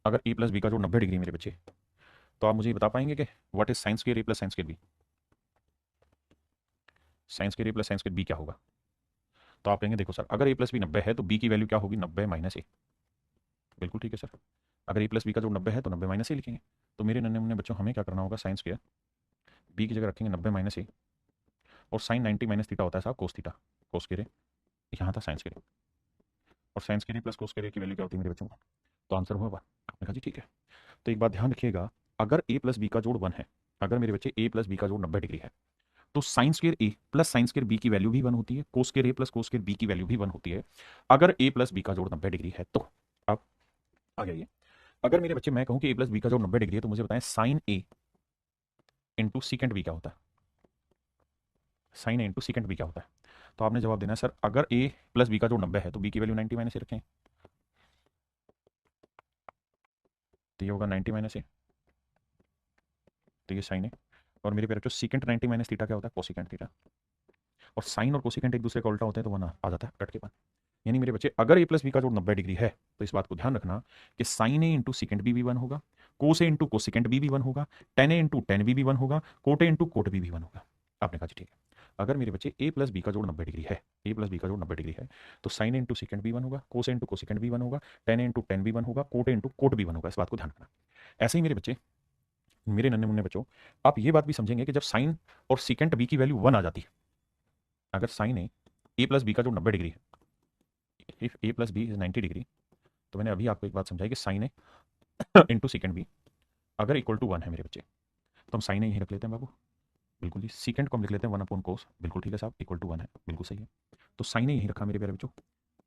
अगर ए plus B का जोड़ 90 डिग्री मेरे बच्चे, तो आप मुझे बता पाएंगे कि what is sine square A plus sine square B? Sine square A plus sine square B क्या होगा? तो आप कहेंगे देखो सर, अगर ए प्लस बी 90 है तो बी की वैल्यू क्या होगी? 90 माइनस ए। बिल्कुल ठीक है सर। अगर ए प्लस बी का जोड़ 90 है तो 90 माइनस ए लिखेंगे। तो मेरे नन्हे मुन्ने बच्चों, हमें क्या करना होगा? साइन स्क्वायर बी की जगह रखेंगे 90 माइनस ए, और साइन 90 माइनस थीटा होता है साहब कोस थीटा। कोस के रे यहाँ था साइन स्क्वायर, और साइन स्क्वायर प्लस कोस के की वैल्यू क्या होती है मेरे बच्चों? तो आंसर हुआ 1। आपने कहा जी ठीक है। तो एक बात ध्यान रखिएगा, अगर ए प्लस बी का जोड़ 1 है, अगर मेरे बच्चे ए प्लस बी का जोड़ 90 डिग्री है, तो sine square A plus sine square B की वैल्यू भी 1 होती है, कोस square A plus cos square B की वैल्यू भी 1 होती है, अगर ए प्लस बी का जोड़ 90 डिग्री है तो। अब आ गया ये, अगर मेरे बच्चे मैं कहूं कि ए प्लस बी का जोड़ 90 डिग्री है, तो मुझे बताएं sign A into secant B क्या होता है? Sine A into secant B क्या होता है? तो आपने जवाब देना है सर, अगर ए प्लस बी का जोड़ 90 है तो बी की वैल्यू 90 माइनस ए रखें, तो ये होगा 90 माइनस ए, तो ये साइन ए। और मेरे प्यारे बच्चों सीकेंट 90 माइनस थीटा क्या होता है? Cosecant theta. और साइन और कोसिकेंट एक दूसरे का उल्टा होते हैं, तो वह आ जाता है कट के बाद। यानी मेरे बच्चे, अगर ए प्लस बी का जोड़ 90 डिग्री है, तो इस बात को ध्यान रखना कि sine A into secant B भी 1 होगा, cos A into cosecant B भी 1 होगा, tan A into tan B भी 1 होगा, cot A into cot B भी 1 होगा। आपने कहा जी ठीक है। अगर मेरे बच्चे ए प्लस बी का जोड़ 90 डिग्री है, ए प्लस बी का जोड़ 90 डिग्री है, तो sine A into secant B 1 होगा, cos A into cosecant B 1 होगा, tan A into tan B 1 होगा, cot A into cot B 1 होगा। इस बात को ध्यान रखना। ऐसे ही मेरे बच्चे, मेरे नन्हे मुन्ने बच्चों, आप ये बात भी समझेंगे कि जब साइन और सिकेंट बी की वैल्यू 1 आ जाती है, अगर साइन ए प्लस बी का जोड़ 90 डिग्री है, if A plus B is 90 degree, तो मैंने अभी आपको एक बात समझाई कि sine A into secant B अगर इक्वल टू 1 है मेरे बच्चे, तो हम साइन ए यहीं रख लेते हैं बाबू। बिल्कुल जी। सेकेंड को हम लिख लेते हैं 1 अपॉन कोस। बिल्कुल ठीक है साहब, इक्वल टू 1 है, बिल्कुल सही है। तो साइन ए यहीं रखा मेरे प्यारे बच्चों,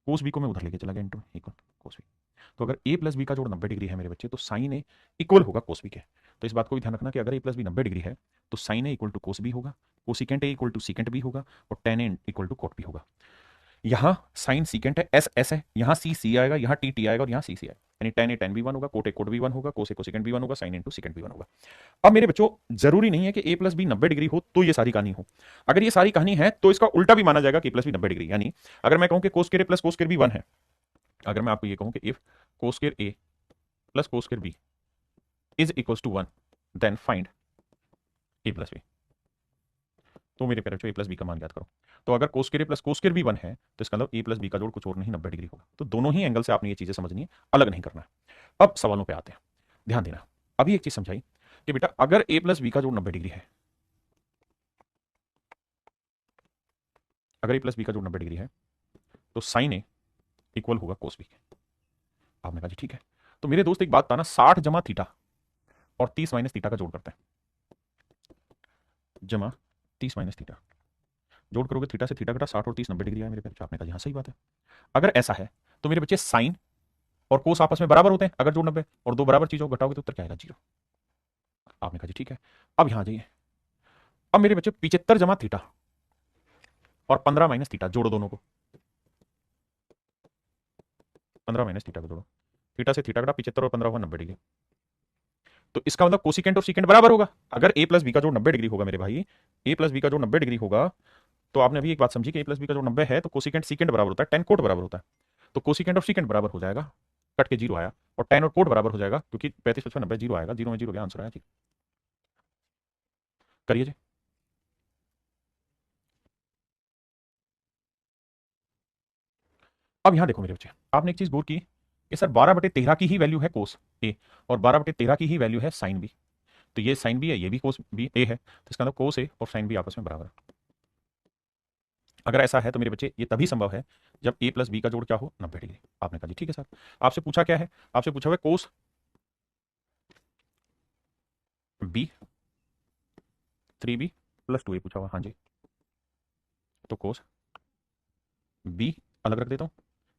कोस बी को मैं उधर लेके चला गया इंटू इक्वल कोस बी। तो अगर ए प्लस बी का जोड़ 90 डिग्री है मेरे बच्चे, तो साइन ए इक्वल होगा कोस बी के। तो इस बात को भी ध्यान रखना कि अगर ए प्लस बी 90 डिग्री है, तो sine A equal to cos B होगा, cosecant A equal to secant B होगा, और tan A equal to cot B होगा। यहाँ साइन सीकेंट है, एस एस है, यहाँ सी सी आएगा, यहाँ टी टी आएगा, और यहाँ सी सी आएगा। यानी टेन ए टेन भी 1 होगा, कोट ए कोट भी 1 होगा, कोस ए कोसिकेंट भी 1 होगा, साइन इंटू सीकेंट भी 1 होगा। अब मेरे बच्चों, जरूरी नहीं है कि ए प्लस बी 90 डिग्री हो तो ये सारी कहानी हो। अगर ये सारी कहानी है तो इसका उल्टा भी माना जाएगा कि प्लस बी 90 डिग्री। यानी अगर मैं कहूं कि cos square A plus cos square B 1 है, अगर मैं आपको ये कहूं कि if cos square A plus cos square B is equal to 1, then find A plus B. तो मेरे प्यारे बच्चों, ए प्लस बी का मान याद करो। तो अगर cos square plus cos square भी 1 है, तो इसका मतलब ए प्लस बी का जोड़ कुछ और नहीं 90 डिग्री होगा। तो दोनों ही एंगल से आपने ये चीजें समझनी है, अलग नहीं करना है। अब सवालों पे आते हैं, ध्यान देना। अभी एक चीज समझाई कि बेटा अगर ए प्लस बी का जोड़ 90 डिग्री है, अगर ए प्लस बी का जोड़ 90 डिग्री है, तो साइन ए इक्वल होगा कोस बी के। आपने कहा जी ठीक है। तो मेरे दोस्त एक बात था ना, 60 जमा थीटा और 30 माइनस थीटा का जोड़ करते हैं, जमा 30 माइनस थीटा, जोड़ करोगे थीटा से थीटा घटा 60 और 30 90 डिग्री है मेरे बच्चे। आपने कहा हाँ सही बात है। अगर ऐसा है तो मेरे बच्चे साइन और कोस आपस में बराबर होते हैं, अगर जोड़ 90 और दो बराबर चीजों को घटाओगे तो उत्तर क्या आएगा? 0। आपने कहा जी ठीक है। अब यहां आ जाइए। अब मेरे बच्चे 75 जमा थीटा और 15 माइनस थीटा जोड़ो, दोनों को 15 माइनस थीटा को जोड़ो, थीटा से थीटा घटा 75 और 15 होगा 90 डिग्री। तो इसका मतलब कोसिकेंट और सीकेंट बराबर होगा। अगर ए प्लस बी का जोड़ 90 डिग्री होगा मेरे भाई, ए प्लस बी का जोड़ 90 डिग्री होगा, तो आपने अभी एक बात समझी कि ए प्लस बी का जोड़ 90 है तो कोसिकेंट सीकेंट बराबर होता है, टेन कोट बराबर होता है। तो कोसिकेंट और सीकेंट बराबर हो जाएगा, कट के 0 आया, और टेन और कोट बराबर हो जाएगा, क्योंकि 35 55 90 0 आएगा, 0 में 0 गया, आंसर आया। ठीक, करिए जी। अब यहां देखो मेरे बच्चे, आपने एक चीज गौर की कि सर 12/13 की ही वैल्यू है कोस ए, और 12/13 की ही वैल्यू है साइन बी। तो ये साइन बी है, ये भी कोस बी ए है, तो इसका मतलब कोस ए और साइन बी आपस में बराबर है। अगर ऐसा है तो मेरे बच्चे ये तभी संभव है जब ए प्लस बी का जोड़ क्या हो? 90 डिग्री। आपने कहा जी ठीक है सर। आपसे पूछा क्या है? आपसे पूछा हुआ है कोस बी 3b प्लस 2a पूछा हुआ। हाँ जी, तो कोस बी अलग रख देता हूँ,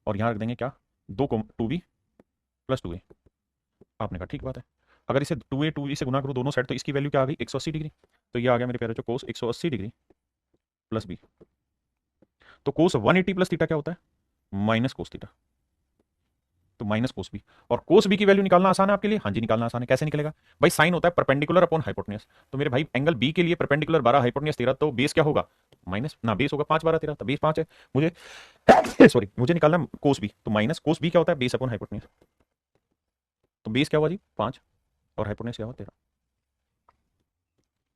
और यहां रख देंगे क्या? 2b plus 2a। आपने कहा ठीक बात है। अगर इसे 2a से गुना करूँ दोनों साइड, तो इसकी वैल्यू क्या आ गई? 180 डिग्री। तो ये आ गया मेरे प्यारे बच्चों कोस 180 डिग्री प्लस बी। तो कोस 180 प्लस थीटा क्या होता है? Minus cos theta. तो माइनस कोस बी। और कोस बी की वैल्यू निकालना आसान है आपके लिए? हाँ जी निकालना आसान है। कैसे निकलेगा भाई? साइन होता है परपेंडिकुलर अपॉन हाइपोटेन्यूज। तो मेरे भाई एंगल बी के लिए परपेंडिकुलर 12, हाइपोटेन्यूज 13, तो बेस क्या होगा? माइनस ना, बेस होगा 5 12 13, तो बेस 5 है मुझे सॉरी, मुझे निकालना कोस बी। तो माइनस कोस बी क्या होता है? Base upon hypotenuse. तो बेस क्या हुआ जी 5 और हाइपोटेन्यूज क्या हुआ 13।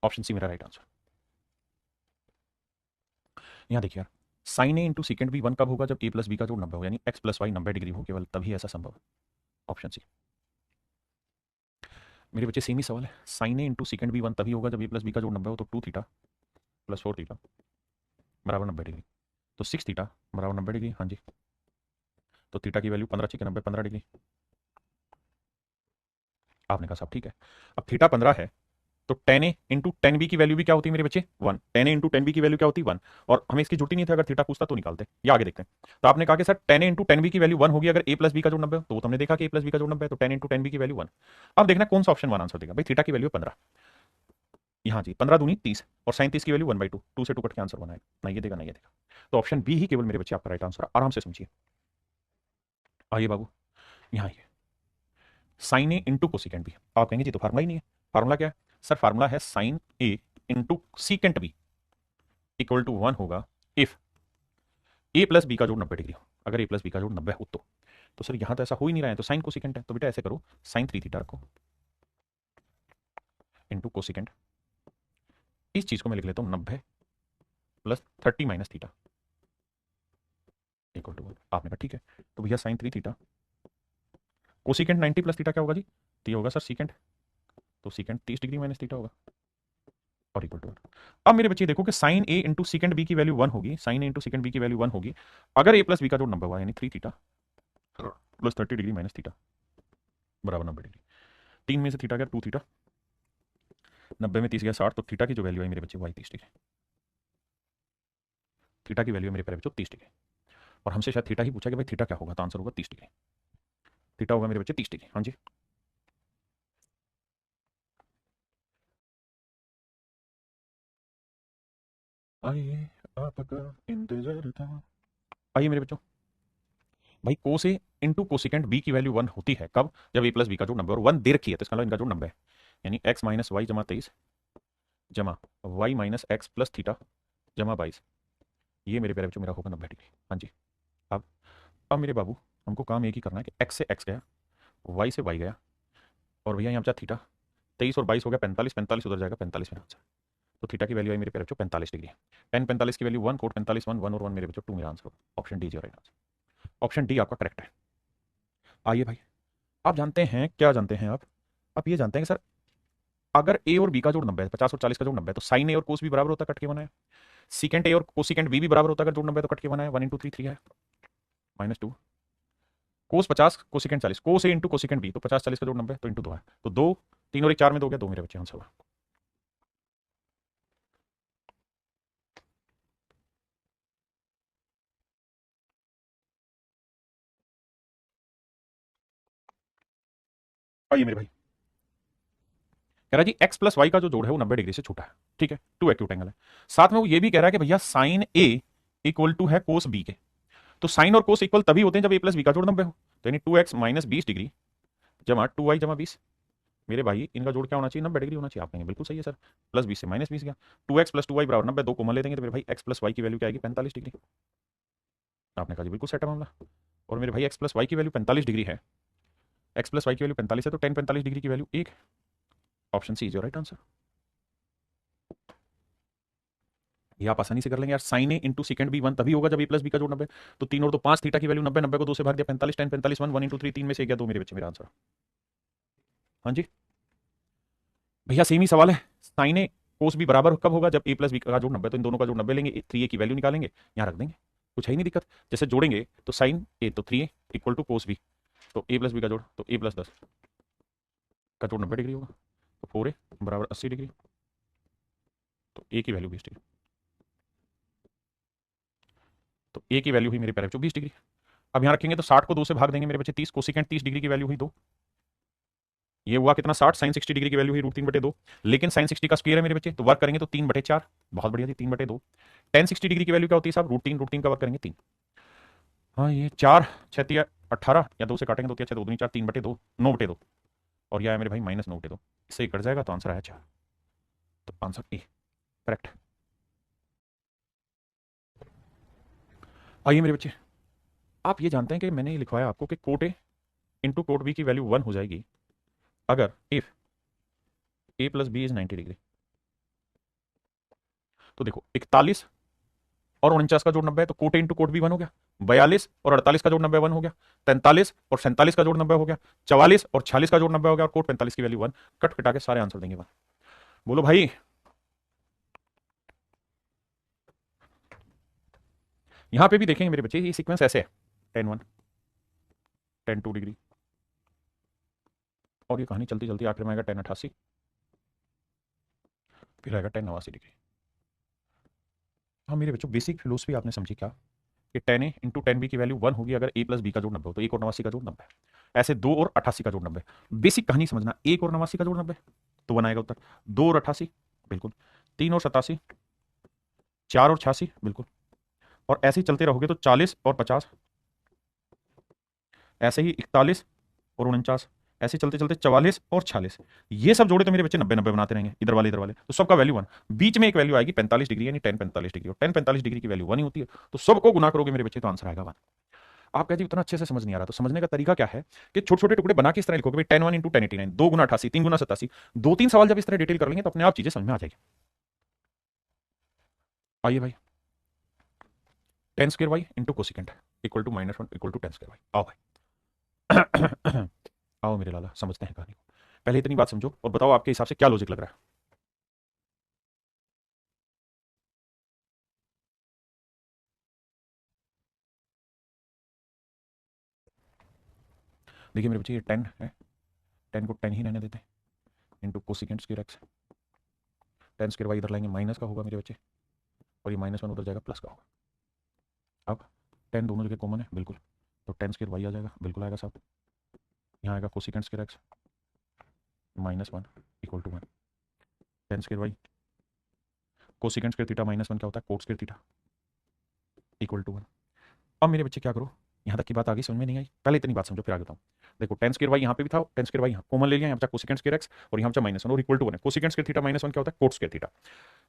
ऑप्शन सी मेरा राइट आंसर। यहाँ देखिए यार, sine A into secant B 1 कब होगा जब ए प्लस बी का जोड़ 90 हो, यानी एक्स प्लस वाई 90 डिग्री हो, केवल तभी ऐसा संभव है। Option C. मेरे बच्चे सेम ही सवाल है, sine A into secant B 1 तभी होगा जब ए प्लस बी का जोड़ 90 हो, तो 2 थीटा प्लस 4 थीटा बराबर 90 डिग्री, तो 6 थीटा बराबर 90 डिग्री। हाँ जी, तो थीटा की वैल्यू 15 चिके 90 15 डिग्री। आपने कहा साहब ठीक है, अब थीटा 15 है तो ten A into tan B की वैल्यू भी क्या होती है मेरे बच्चे 1। Ten A into tan B की वैल्यू क्या होती है 1, और हमें इसकी जरूरत ही नहीं थी, अगर थीटा पूछता तो निकालते। या आगे देखते हैं, तो आपने कहा कि sir ten A into tan B की वैल्यू 1 होगी अगर ए प्लस बी का जोड़ 90 हो, तो वो हमने देखा कि ए प्लस बी का जोड़ 90 है, तो टेन इंटू टेन बी की वैल्यू 1। अब देखना कौन सा ऑप्शन 1 आंसर देगा भाई। थीटा की वैल्यू 15, यहाँ जी 15 दूनी 30 और साइन 30 की वैल्यू 1/2, 2 से 2 कट के आंसर बनाएगा, नहीं ये देगा नहीं ये देगा, तो ऑप्शन बी ही केवल मेरे बच्चे आपका राइट आंसर। आराम से समझिए, आइए बाबू यहाँ आइए, sign A into cosecant B. आप कहेंगे जी तो फार्मूला ही नहीं है। फार्मूला क्या है सर? फार्मूला है sine A into secant B equal to 1 होगा इफ ए प्लस बी का जोड़ 90 डिग्री हो। अगर ए प्लस बी का जोड़ 90 हो तो सर यहाँ तो ऐसा हो ही नहीं रहा है, तो साइन कोसिकेंट है, तो बेटा ऐसे करो साइन 3 थीटा रखो इंटू कोसिकेंट, इस चीज को मैं लिख लेता हूँ 90 plus 30 minus theta equal to 1। आपने कहा ठीक है, तो भैया sine 3 theta cosecant 90 plus theta क्या होगा जी? तो ये होगा सर सीकेंट, तो सीकेंट 30 डिग्री माइनस थीटा होगा और इक्वल टू 1। अब मेरे बच्चे देखो कि sine A into secant B की वैल्यू 1 होगी, sign A into secant B की वैल्यू 1 होगी अगर ए प्लस बी का जोड़ 90 हुआ, यानी 3 theta plus 30 degree minus theta बराबर 90 डिग्री। 3 में से थीटा गया 2 थीटा, 90 में 30 गया 60, तो थीटा की जो वैल्यू है मेरे बच्चे वो आई 30 डिग्री। थीटा की वैल्यू है मेरे प्यारे बच्चों 30 डिग्री, और हमसे शायद थीटा ही पूछा कि भाई थीटा क्या होगा, तो आंसर होगा 30 डिग्री। थीटा होगा मेरे बच्चे 30 डिग्री। हाँ जी, आइए आपका इंतजार था। आइए मेरे बच्चों, भाई कोस ए इंटू कोसिकेंट बी की वैल्यू 1 होती है कब? जब ए प्लस बी का जोड़ 90 और 1 दे रखी है, तो इसका मतलब इनका जोड़ 90 है, यानी एक्स माइनस वाई जमा 23 जमा Y minus X plus theta जमा 22, ये मेरे प्यारे बच्चों मेरा होगा 90 डिग्री। हाँ जी, अब मेरे बाबू हमको काम एक ही करना है कि एक्स से एक्स गया, वाई से वाई गया, और भैया यहाँ बचा थीटा, 23 और 22 हो गया 45, 45 उधर जाएगा 45 मेरा आंसर। तो थीटा की वैल्यू आई मेरे प्यारे बच्चों 45 डिग्री। टेन 45 की वैल्यू 1, कोट 45 1, 1 और 1 मेरे बच्चों 2 मेरा आंसर होगा। Option D is your right answer. Option D आपका करेक्ट है। आइए भाई, आप जानते हैं क्या जानते हैं आप ये जानते हैं कि सर अगर ए और बी का जोड़ 90 है, 50 और 40 का जोड़ 90 है, तो साइन ए और कोस भी बराबर होता है, कट के बना है। सीकेंट ए और कोसिकेंट बी भी बराबर होता है, अगर जोड़ 90 है तो कट के बना है। 1 इंटू 3 3 है -2, कोस 50 cosecant 40, cos A into cosecant B, तो 50 40 का जोड़ 90 तो इंटू 2 है, तो 2 3 और 1 4 में 2 गया, 2 मेरे बच्चे आंसर हुआ। आइए मेरे भाई, कह रहा है जी एक्स प्लस वाई का जो जोड़ है वो 90 डिग्री से छोटा है, ठीक है, 2 एक्यूट एंगल है। साथ में वो ये भी कह रहा है कि भैया साइन ए इक्वल टू है कोस बी के, तो साइन और कोस इक्वल तभी होते हैं जब ए प्लस बी का जोड़ 90 हो, तो यानी 2x माइनस 20 डिग्री जमा 2y जमा 20। मेरे भाई इनका जोड़ क्या होना चाहिए? 90 डिग्री होना चाहिए। आप कहेंगे बिल्कुल सही है सर, प्लस 20 से माइनस 20 गया, 2x प्लस 2y बराबर 90, दो कॉमन ले देंगे तो मेरे भाई x प्लस वाई की वैल्यू क्या आएगी? 45 डिग्री। आपने कहा जी बिल्कुल सेट है मामला, और मेरे भाई x प्लस वाई की वैल्यू 45 डिग्री है, x प्लस वाई की वैल्यू 45 है, तो टेन 45 डिग्री की value 1। Option C is your right answer. ये आप आसानी से कर लेंगे यार, sine A into secant B 1 तभी होगा जब ए प्लस बी का जोड़ 90, तो 3 और तो 5 थीटा की वैल्यू 90, 90 को 2 से भाग दिया 45, 10 45 1, 1 इंटू 3 3 में से गया 2 मेरे बच्चे मेरा आंसर। हाँ जी भैया सेम ही सवाल है, साइन ए कोस भी बराबर कब होगा? जब ए प्लस बी का जोड़ 90, तो इन दोनों का जोड़ 90 लेंगे, 3a की वैल्यू निकालेंगे, यहाँ रख देंगे, कुछ है ही नहीं दिक्कत। जैसे जोड़ेंगे तो साइन ए तो 3a equal to cos B, तो ए प्लस बी का जोड़ तो a प्लस 10 का जोड़ 90 डिग्री होगा, तो 4a बराबर 80 डिग्री, तो a की वैल्यू 20 डिग्री, तो a की वैल्यू हुई मेरे प्यारे बच्चों 20 डिग्री। अब यहाँ रखेंगे तो 60 को 2 से भाग देंगे मेरे बच्चे 30, कोसिकेंट 30 डिग्री की वैल्यू हुई 2, ये हुआ कितना 60, साइन 60 डिग्री की वैल्यू हुई √3/2, लेकिन साइन 60 का स्क्वायर है मेरे बच्चे, तो वर्क करेंगे तो 3/4, बहुत बढ़िया जी 3/2। टेन 60 डिग्री की वैल्यू क्या होती है साहब? √3 का वर्क करेंगे 3। हाँ ये 4 6 18 या 2 से काटेंगे 2 6 2 2 4 3/2 9/2, और यह है मेरे भाई -9/2, इससे कट जाएगा तो आंसर आया 4, तो आंसर ए करेक्ट। आइए मेरे बच्चे, आप ये जानते हैं कि मैंने लिखवाया आपको कि cot A into cot B की वैल्यू 1 हो जाएगी अगर if A plus B is 90 degree, तो देखो 41 और 49 का जोड़ 90 है, तो cot A into cot B 1 हो गया। 42 और 48 का जोड़ 90 1 हो गया। 43 और 47 का जोड़ 90 हो गया। 44 और 46 का जोड़ 90 हो गया, और कोट 45 की वैल्यू 1। कट कटा के सारे आंसर देंगे 1। बोलो भाई। यहां पे भी देखेंगे मेरे बच्चे, ये सीक्वेंस ऐसे है, 10 1 10 2 डिग्री, और ये कहानी चलती चलती आखिर में आएगा 10 88, फिर आएगा 10 89 डिग्री। हाँ मेरे बच्चों, बेसिक फिलोसफी आपने समझी क्या, कि 10 ए इंटू 10 बी की वैल्यू 1 होगी अगर ए प्लस बी का जोड़ 90 हो, तो 1 और 89 का जोड़ 90। ऐसे 2 और 88 का जोड़ 90। बेसिक कहानी समझना, 1 और 89 का जोड़ 90 तो 1 आएगा उत्तर। 2 और 88 बिल्कुल। 3 और 87, 4 और 86 बिल्कुल। और ऐसे ही चलते रहोगे तो 40 और 50, ऐसे ही 41 और 49, ऐसे चलते चलते 44 और 46, ये सब जोड़े तो मेरे बच्चे 90 90 बनाते रहेंगे, इधर वाले इधर वाले, तो सबका वैल्यू 1। बीच में एक वैल्यू आएगी 45 डिग्री, यानी 10 45 डिग्री, और 10 45 डिग्री की वैल्यू 1 ही होती है, तो सबको गुना करोगे मेरे बच्चे तो आंसर आएगा 1। आप कहते उतना अच्छे से समझ नहीं आ रहा, तो समझने का तरीका क्या है कि छोटे छोटे टुकड़े बना के इस तरह लिखोगे भाई 10 1 इंटू 10 89, 2 गुना 88, 3 गुना 87, 2 3 सवाल जब इस तरह डिटेल कर लेंगे तो अपने आप चीजें समझ में आ जाएगी। आइए भाई, 10 square Y into cosecant equal to -1 equal to 10 square Y. आओ भाई आओ मेरे लाला, समझते हैं कहानी को। पहले इतनी बात समझो और बताओ आपके हिसाब से क्या लॉजिक लग रहा है। देखिए मेरे बच्चे, ये 10 है, 10 को 10 ही रहने देते हैं, into cosecant square X. 10 square Y इधर लाएंगे माइनस का होगा मेरे बच्चे, और ये -1 उधर जाएगा प्लस का होगा। अब 10 दोनों जगह कॉमन है बिल्कुल, तो 10 स्क्वायर वाई आ जाएगा, बिल्कुल आएगा साहब। यहाँ आएगा cosecant square X -1 equal to 1। 10 square Y cosecant square theta -1 क्या होता है, cot square theta equal to 1। अब मेरे बच्चे क्या करो, यहाँ तक की बात आगे समझ में नहीं आई, पहले इतनी बात समझो फिर आगे बताऊँ। देखो 10 स्क्वायर वाई यहाँ पे भी था, 10 स्क्वायर वाई यहाँ कॉमन ले लिया, यहाँ बचा कोसिकेंट स्क्वायर एक्स, और यहाँ बचा -1 और इक्वल टू 1 है। कोसिकेंट स्क्वायर थीटा -1 क्या होता है, कोट स्क्वायर थीटा।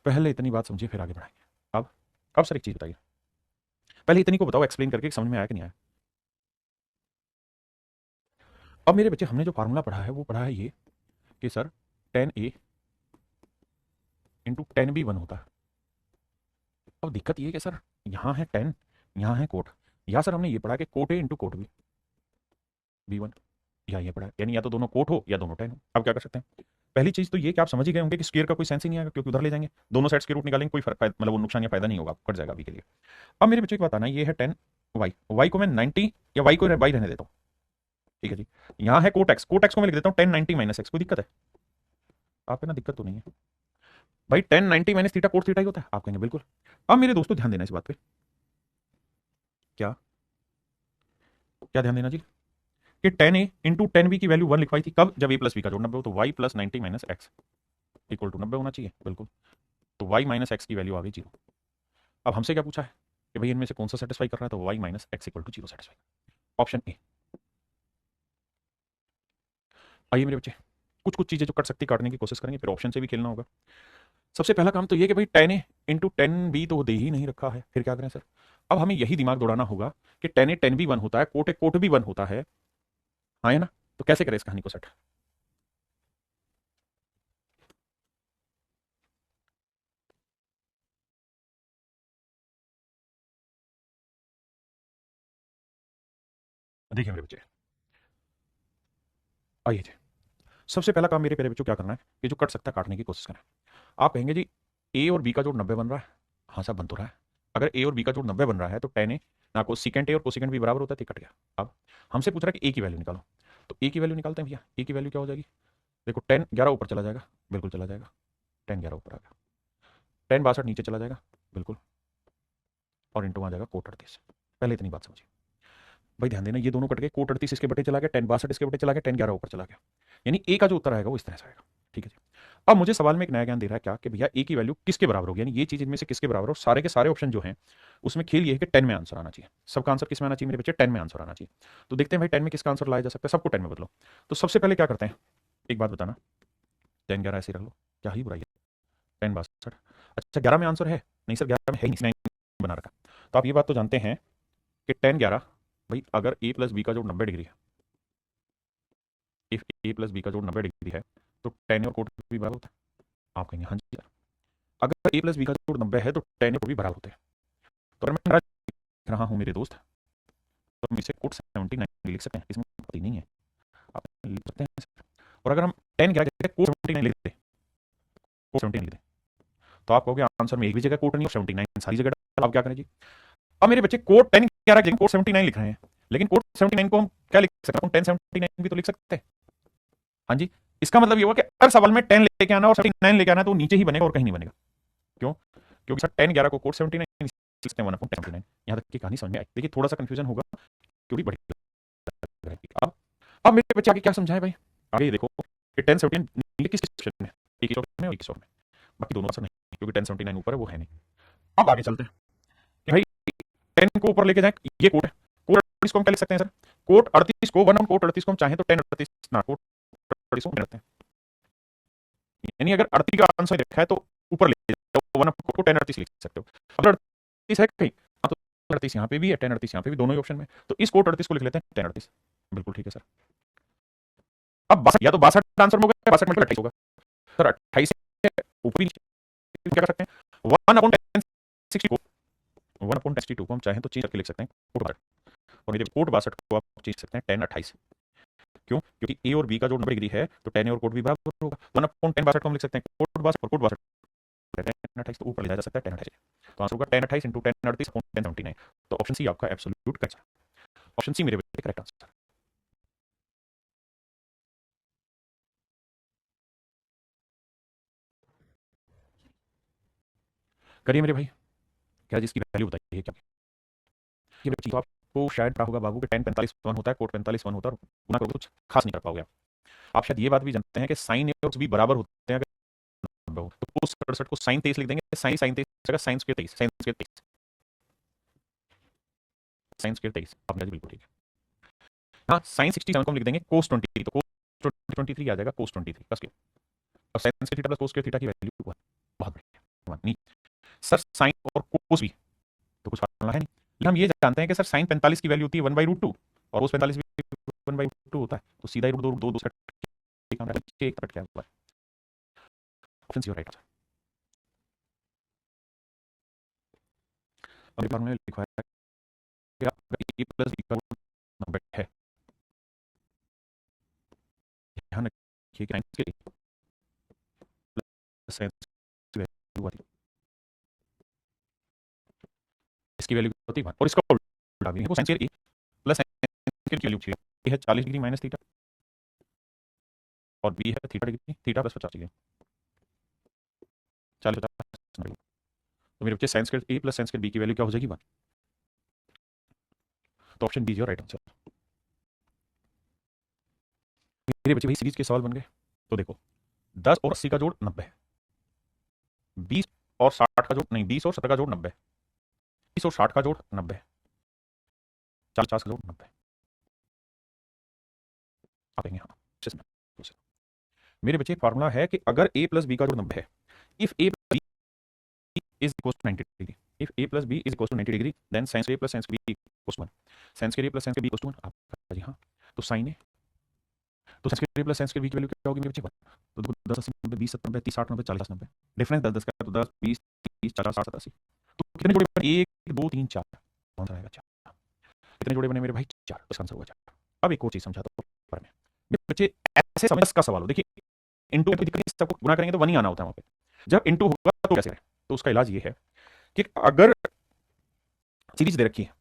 पहले इतनी बात समझिए फिर आगे बढ़ाएंगे। अब सर एक चीज बताइए, पहले इतनी को बताओ एक्सप्लेन करके समझ में आया कि नहीं आया। अब मेरे बच्चे, हमने जो फार्मूला पढ़ा है वो पढ़ा है ये कि सर 10 a इंटू 10 b 1 होता है। अब दिक्कत ये है कि सर यहाँ है 10, यहाँ है कोट, या सर हमने ये पढ़ा कि cot a into cot b 1, या ये पढ़ा, यानी या तो दोनों कोट हो या दोनों 10 हो। अब क्या कर सकते हैं, पहली चीज तो ये कि आप समझ ही गए होंगे कि स्क्वायर का कोई सेंस ही नहीं आएगा, क्योंकि उधर ले जाएंगे दोनों साइड के रूट निकालेंगे, कोई मतलब वो नुकसान या फायदा नहीं होगा, कट जाएगा अभी के लिए। अब मेरे बच्चों की बात आना, ये है 10 वाई, वाई को मैं 90 या वाई को वाई रहने देता हूँ, ठीक है जी। यहाँ है कोट एक्स, कोट एक्स को मैं लिख देता हूँ 10 90 माइनस एक्स, कोई दिक्कत है आप ना, दिक्कत तो नहीं है भाई। 10 90 माइनस थीटा कोट थीटा ही होता है, आप कहेंगे बिल्कुल। अब मेरे दोस्तों ध्यान देना इस बात पे, क्या क्या ध्यान देना जी, कि 10 ए इंटू 10 बी की वैल्यू 1 लिखवाई थी, कब, जब ए प्लस बी का जोड़ 90 हो, तो Y plus 90 minus X equal to 90 होना चाहिए बिल्कुल। तो वाई माइनस एक्स की वैल्यू आ गई 0। अब हमसे क्या पूछा है कि भाई इनमें से कौन सा सेटिस्फाई कर रहा है, तो Y minus X equal to 0 satisfy, option A. आइए मेरे बच्चे, कुछ कुछ चीजें जो कट सकती काटने की कोशिश करेंगे, फिर ऑप्शन से भी खेलना होगा। सबसे पहला काम तो ये कि भाई 10 ए इंटू 10 बी तो वो दे ही नहीं रखा है, फिर क्या करें सर। अब हमें यही दिमाग दौड़ाना होगा कि 10 ए 10 बी 1 होता है, कोट ए कोट बी 1 होता है, हाँ है ना, तो कैसे करें इस कहानी को सेट। देखिए मेरे बच्चे, आइए जी, सबसे पहला काम मेरे प्यारे बच्चों क्या करना है, कि जो कट सकता है काटने की कोशिश करें। आप कहेंगे जी ए और बी का जोड़ 90 बन रहा है, हाँ साहब बन तो रहा है। अगर ए और बी का जोड़ 90 बन रहा है तो 10 ए ना को सीकेंट ए और कोसिकेंट बी बराबर होता है, तो कट गया। अब हमसे पूछ रहा है कि ए की वैल्यू निकालो, तो ए की वैल्यू निकालते हैं भैया। ए की वैल्यू क्या हो जाएगी, देखो 10 11 ऊपर चला जाएगा, बिल्कुल चला जाएगा, 10 11 ऊपर आ गया, 10 62 नीचे चला जाएगा बिल्कुल, और इंटू आ जाएगा कोट 38। पहले इतनी बात समझिए भाई, ध्यान देना, ये दोनों कट गए, कोट 38 इसके बटे चला गया, 10 62 इसके बटे चला गया, 10 11 ऊपर चला गया, यानी ए का जो उत्तर आएगा वो इस तरह से आएगा, ठीक है जी। अब मुझे सवाल में एक नया ज्ञान दे रहा है क्या, कि भैया ए की वैल्यू किसके बराबर होगी, यानी ये चीज इनमें से किसके बराबर हो। सारे के सारे ऑप्शन जो हैं उसमें खेल ये है कि 10 में आंसर आना चाहिए, सबका आंसर किस में आना चाहिए मेरे बच्चे, 10 में आंसर आना चाहिए। तो देखते हैं भाई 10 में किसका आंसर लाया जा सकता है, सबको 10 में बदलो। तो सबसे पहले क्या करते हैं, एक बात बताना, 10 11 ऐसे रख लो, क्या ही बुराई है, 10 62, अच्छा 11 में आंसर है, नहीं सर 11 में है नहीं, बना रखा। तो आप ये बात तो जानते हैं कि 10 11 भाई, अगर ए प्लस बी का जो 90 डिग्री है, इफ ए प्लस बी का जोड़ 90 डिग्री है तो tan ए और कोट भी बराबर होता है। आप कहेंगे हाँ जी सर, अगर ए प्लस बी का जोड़ 90 है तो tan ए और भी बराबर होते हैं। तो अगर मैं लिख रहा हूँ मेरे दोस्त, तो हम इसे कोट 79 लिख सकते हैं, इसमें आपत्ति नहीं है, आप लिख सकते हैं। और अगर हम tan की जगह कोट 79 लिख दें, कोट 79 लिख दें, तो आप कहोगे आंसर में एक भी जगह कोट नहीं और 79 सारी जगह डाल, आप क्या करें जी? अब मेरे बच्चे कोट 10 की जगह कोट 79 लिख रहे हैं, लेकिन कोट 79 को हम क्या लिख सकते हैं? 1079 भी तो लिख सकते हैं। हाँ जी, इसका मतलब ये हुआ कि हर सवाल में 10 लेके आना और 79 लेके आना तो नीचे ही बनेगा और कहीं नहीं बनेगा। क्यों? क्योंकि सर 10 11 को कोट 79 लिख सकते हैं, 1/1079। यहाँ तक की कहानी समझ में आई। देखिए थोड़ा सा कंफ्यूजन होगा क्योंकि बड़ी अब मेरे बच्चे आगे क्या समझाए भाई? आगे देखो कि 1079 किस ऑप्शन में, एक ही ऑप्शन में और एक ही ऑप्शन में, बाकी दोनों आंसर नहीं, क्योंकि 1079 ऊपर है वो है नहीं। अब आगे चलते हैं कि भाई 10 को ऊपर लेके जाए, ये कोट है, कोट 38 को हम क्या लिख सकते हैं सर? कोट 38 को 1 और कोट 38 को हम चाहें तो 10 38 ना कोट 38 को रखते हैं, यानी अगर 38 का आंसर देखा है तो ऊपर ले जाओ, 1 को 10 38 लिख सकते हो। अगर 38 है कहीं, हाँ तो 38 यहाँ पे भी है, 10 38 यहाँ पे भी, दोनों ही ऑप्शन में, तो इस कोट 38 को लिख लेते हैं 10 38। बिल्कुल ठीक है सर। अब 62 या तो 62 आंसर में होगा, 62 में 28 होगा सर, 28 ऊपर भी क्या कर सकते हैं? 1/1062 को 1/1062 को हम चाहें तो चेंज करके लिख सकते हैं कोट 62, और मेरे कोट 62 को आप चेंज सकते हैं 10 28। क्यों? क्योंकि ए और बी का जोड़ 90 डिग्री है तो tan ए और कोट भी बराबर होगा। 1/1062 को हम लिख सकते हैं कोट 62 और कोट 62 tan 28 तो ऊपर ले जा सकता है tan 28, तो आंसर होगा tan 28 × tan 38 / 1079। तो ऑप्शन सी आपका एब्सोल्यूट करेक्ट है। ऑप्शन सी मेरे बच्चे करेक्ट आंसर। करिए मेरे भाई, क्या जिसकी वैल्यू बताइए क्या? ये बच्ची तो आपको शायद पता होगा बाबू कि tan 45 1 होता है, कोट 45 1 होता है, और गुना करोगे कुछ खास नहीं कर पाओगे आप शायद ये बात भी जानते हैं कि साइन ए और बी बराबर होते हैं, अगर तो कोस 67 को साइन 23 लिख देंगे, साइन 23 जगह sine square 23, sine square 23, sine square 23, आपने बिल्कुल ठीक है। हाँ, साइन 67 को हम लिख देंगे कोस 23, तो कोस 23 आ जाएगा कोस 23 प्लस के, और sine square theta plus cos square theta की वैल्यू बहुत बढ़िया नहीं सर, साइन और कोस भी तो कुछ फार्मूला है नहीं, लेकिन हम ये जानते हैं कि सर साइन 45 की वैल्यू होती है 1/√2 और कोस 45 भी 1/√2 होता है, तो सीधा ही रूट दो दो एक कट क्या हुआ है। Option C right answer. अब फार्मूला में लिखा है कि अगर ए प्लस बी का 90 है, ध्यान रखिए कि के साइन की वैल्यू आती है, इसकी वैल्यू होती है 1 और इसका उल्टा भी है, वो sine square A plus sine square की वैल्यू चाहिए, ए है 40 डिग्री माइनस थीटा और बी है theta degree, theta plus 50 degree, 40 50 90। तो मेरे बच्चे sine square A plus sine square B की वैल्यू क्या हो जाएगी 1, तो option B is your right answer. मेरे बच्चे भाई सीरीज के सवाल बन गए, तो देखो 10 और 80 का जोड़ 90 है, 20 और 60 का जोड़ नहीं, 20 और 70 का जोड़ 90, 20 और 60 का जोड़ 90, 40 का जोड़ 90, आप कहेंगे हाँ मेरे बच्चे फार्मूला है कि अगर a प्लस बी का जोड़ 90 है, if a plus B is equal to 90 degree, if a plus B is equal to 90 degree then sine square a plus sine square b equal to 1, sine square a plus sine square b equal to 1, आप जी हाँ, तो sine a तो sine square a plus sine square b की value क्या होगी मेरे बच्चे? तो देखो 10 80 90 20 70 90 30 60 90 40 90, डिफरेंस 10 10 का है, तो 10 20 30 40 60 80, तो कितने जोड़े बने? 1 2 3 4, कौन सा आएगा? 4। कितने जोड़े बने मेरे भाई? 4, तो इसका आंसर होगा 4। अब एक और चीज समझाता हूं ऊपर में, मेरे बच्चे ऐसे समझ का सवाल हो, देखिए इनटू में कोई दिक्कत नहीं, सबको गुना करेंगे तो 1 ही आना होता है वहां पे, जब इनटू होगा तो कैसे करें? तो उसका इलाज ये है कि अगर सीरीज दे रखी है,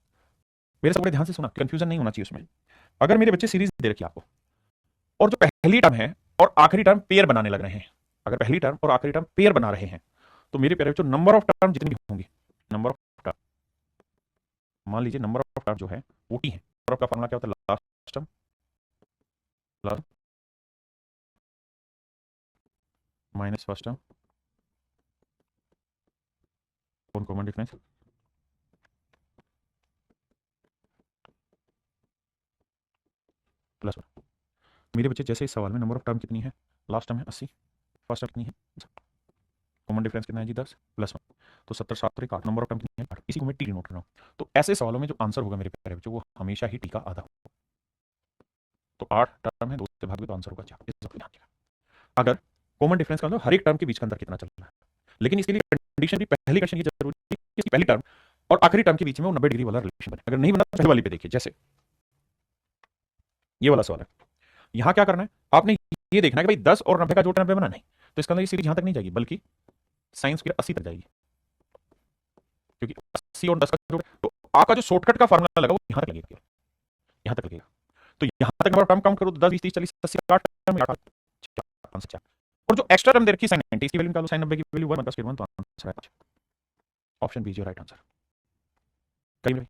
मेरे सबको ध्यान से सुना, कंफ्यूजन नहीं होना चाहिए उसमें, अगर मेरे बच्चे सीरीज दे रखी है आपको और जो पहली टर्म है और आखिरी टर्म पेयर बनाने लग रहे हैं, अगर पहली टर्म और आखिरी टर्म पेयर बना रहे हैं, तो मेरे प्यारे बच्चों नंबर ऑफ टर्म जितनी भी होंगी, नंबर ऑफ टर्म, मान लीजिए नंबर ऑफ टर्म जो है वो टी है, नंबर ऑफ का फॉर्मूला क्या होता है? Last term minus first term और कॉमन डिफरेंस प्लस 1। मेरे बच्चे जैसे इस सवाल में नंबर ऑफ टर्म कितनी है? लास्ट टर्म है 80, फर्स्ट टर्म कितनी है? कॉमन डिफरेंस कितना है जी? 10 प्लस 1, तो 70 7 और 8, नंबर ऑफ टर्म कितनी है? 8। इसी को मैं टी नोट कर रहा हूँ। तो ऐसे सवालों में जो आंसर होगा मेरे प्यारे बच्चों वो हमेशा ही टी का आधा होगा। तो 8 टर्म है, 2 से भाग भी तो आंसर होगा 4। इस बात को ध्यान रखिएगा। अगर कॉमन डिफरेंस का मतलब हर एक टर्म के बीच का अंतर कितना चल रहा है, लेकिन इसके लिए कंडीशन की पहली कंडीशन ये जरूरी है कि इसकी पहली टर्म और आखिरी टर्म के बीच में वो 90 डिग्री वाला रिलेशन बने। अगर नहीं बना तो पहले वाली पे देखिए, जैसे ये वाला सवाल है, यहां क्या करना है, आपने ये देखना है कि भाई 10 और 90 का जोड़ 90 बना, नहीं तो इसका मतलब ये सीरीज यहां तक नहीं जाएगी, बल्कि साइन स्क्वायर 80 तक जाएगी, क्योंकि 80 और 10 का जोड़। तो आपका जो शॉर्टकट का फार्मूला लगा वो यहां तक लगेगा, यहां तक लगेगा। तो यहां तक नंबर ऑफ टर्म काउंट करो तो 10 20 30 40 80 60 टर्म, 5 4, और जो एक्स्ट्रा टर्म दे रखी है sin 90, इसकी वैल्यू निकालो, sin 90 की वैल्यू 1 + 1 तो आंसर है 5। Option B is your right answer. कहीं भी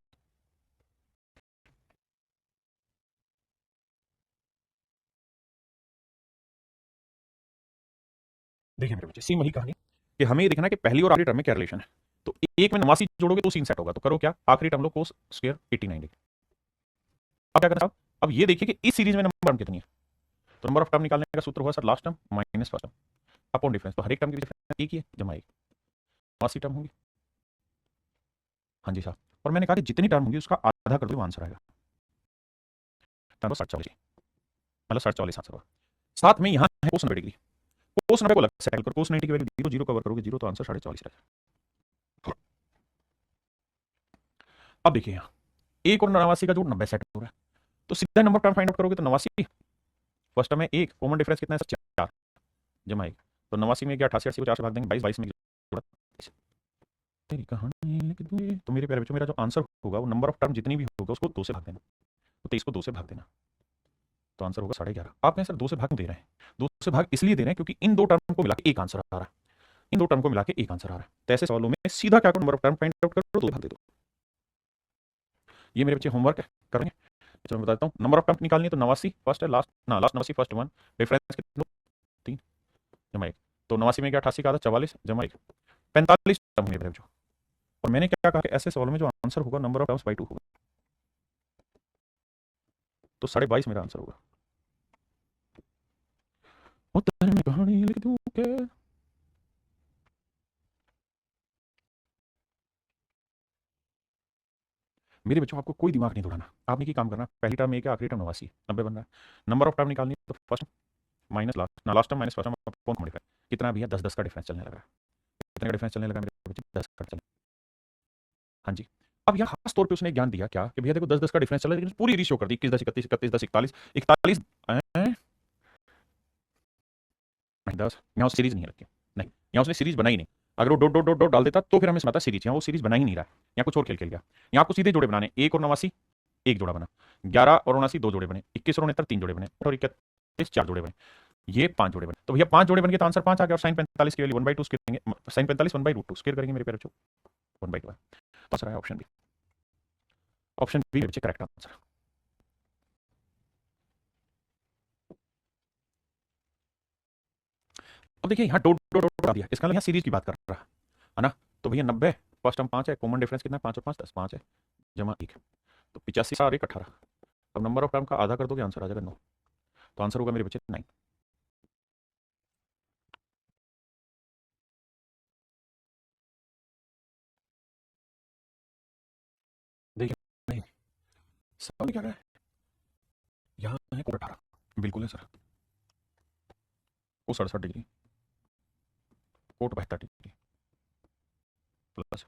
देखिए मेरे बच्चे, सेम वही कहानी कि हमें ये देखना है कि पहली और आखिरी टर्म में क्या रिलेशन है। तो एक में 89 जोड़ोगे तो सीन सेट होगा, तो करो क्या, आखिरी टर्म लो कोस स्क्वायर 89 डिग्री। अब क्या करना है, अब ये देखिए कि इस सीरीज में नंबर टर्म कितनी है। तो नंबर ऑफ टर्म निकालने का सूत्र हुआ sir last term minus first term upon difference. तो हर एक टर्म की डिफरेंस एक ही है, जमा 1, 89 टर्म होंगी। हाँ जी साहब, और मैंने कहा कि जितनी टर्म होंगी उसका आधा कर दो, आंसर आएगा। टर्म 60 40, मतलब 60 40 आंसर होगा। साथ में यहाँ है कोस 90 डिग्री, कोस 90 को अलग सेटल कर, कोस 90 की वैल्यू 0 0 कवर करोगे 0, तो आंसर 40.5 रहेगा। अब देखिए यहाँ 1 और 89 का जोड़ 90 सेट हो रहा है, तो सीधा नंबर टर्म फाइंड आउट करोगे तो 89 फर्स्ट टर्म में 1, कॉमन डिफरेंस कितना है, 4 जमा 1, तो 89 में 88 80 को 4 से भाग देंगे, 22 22 में तेरी कहानी लिख दूंगी। तो मेरे प्यारे बच्चों, मेरा जो आंसर होगा वो नंबर ऑफ टर्म जितनी भी होगा उसको 2 से भाग देना, तो 23 को 2 से भाग देना, तो आंसर होगा 11.5। आप कहें सर 2 से भाग क्यों दे रहे हैं, 2 से भाग इसलिए दे रहे हैं क्योंकि इन दो टर्म को मिला के एक आंसर आ रहा है, इन दो टर्म को मिला के एक आंसर आ रहा है। तो ऐसे सवालों में सीधा क्या करो, number of term find out करो, 2 भाग दे दो। ये मेरे बच्चे होमवर्क करेंगे। चलो मैं बताता हूँ, नंबर ऑफ टर्म निकालनी है तो 89 फर्स्ट है, लास्ट ना लास्ट 89 फर्स्ट 1, डिफरेंस कितना 3 जमा 1, तो 89 में क्या 88 का आधा 44 जमा 1, 45 टर्म मेरे बच्चों। और मैंने क्या कहा कि ऐसे सवालों में जो आंसर होगा नंबर ऑफ टर्म्स बाई 2 होगा, तो 22.5 मेरा आंसर होगा। कहानी लिख दूं क्या, मेरे बच्चों आपको कोई दिमाग नहीं दौड़ाना, आपने की काम करना, पहली टर्म 1 है, आखिरी टर्म 89 90 बन रहा है। नंबर ऑफ टर्म निकालनी है तो फर्स्ट माइनस लास्ट ना, last term minus first term upon modify, कितना भैया 10 10 का डिफरेंस चलने लगा है। कितने का डिफरेंस चलने लगा मेरे बच्चे, 10 का चलने। हाँ जी। अब यहाँ खास तौर पे उसने ज्ञान दिया क्या कि भैया देखो 10 10 का डिफरेंस चला, लेकिन पूरी रीज शो कर दी 21 10 31 31 10 41 41 10, यहाँ उस सीरीज नहीं रखी, नहीं यहाँ उसने सीरीज बनाई नहीं। अगर वो डॉट डॉट डॉट डॉट डाल देता तो फिर हमें समझता सीरीज, यहाँ वो सीरीज बना ही नहीं रहा है, यहाँ कुछ और खेल खेल गया। यहाँ आपको सीधे जोड़े बनाने, 1 और 89 एक जोड़ा बना, 11 और 79 2 जोड़े बने, 21 और 69 3 जोड़े बने, और 31 4 जोड़े बने, ये 5 जोड़े बने। तो भैया 5 जोड़े बन गए तो आंसर 5 आ गया, और साइन 45 की वैल्यू 1/2 स्क्वायर करेंगे, साइन 45 1/√2 स्क्वायर करेंगे मेरे प्यारे बच्चों, 1/2 है। तो आंसर है ऑप्शन बी, ऑप्शन बी बच्चे करेक्ट आंसर। अब देखिए यहाँ डॉट डॉट डॉट डाल दिया, इसका मतलब यहाँ सीरीज की बात कर रहा है ना। तो भैया 90 फर्स्ट टर्म 5 है, कॉमन डिफरेंस कितना है 5 और 5 10 5 है जमा 1, तो 85 और 1 18। अब नंबर ऑफ टर्म का आधा कर दोगे आंसर आ जाएगा 9, तो आंसर होगा मेरे बच्चे 9। देखिए नहीं, सब क्या है, यहाँ है कोट 18, बिल्कुल है सर, वो 67 degree, cot 72 degree, plus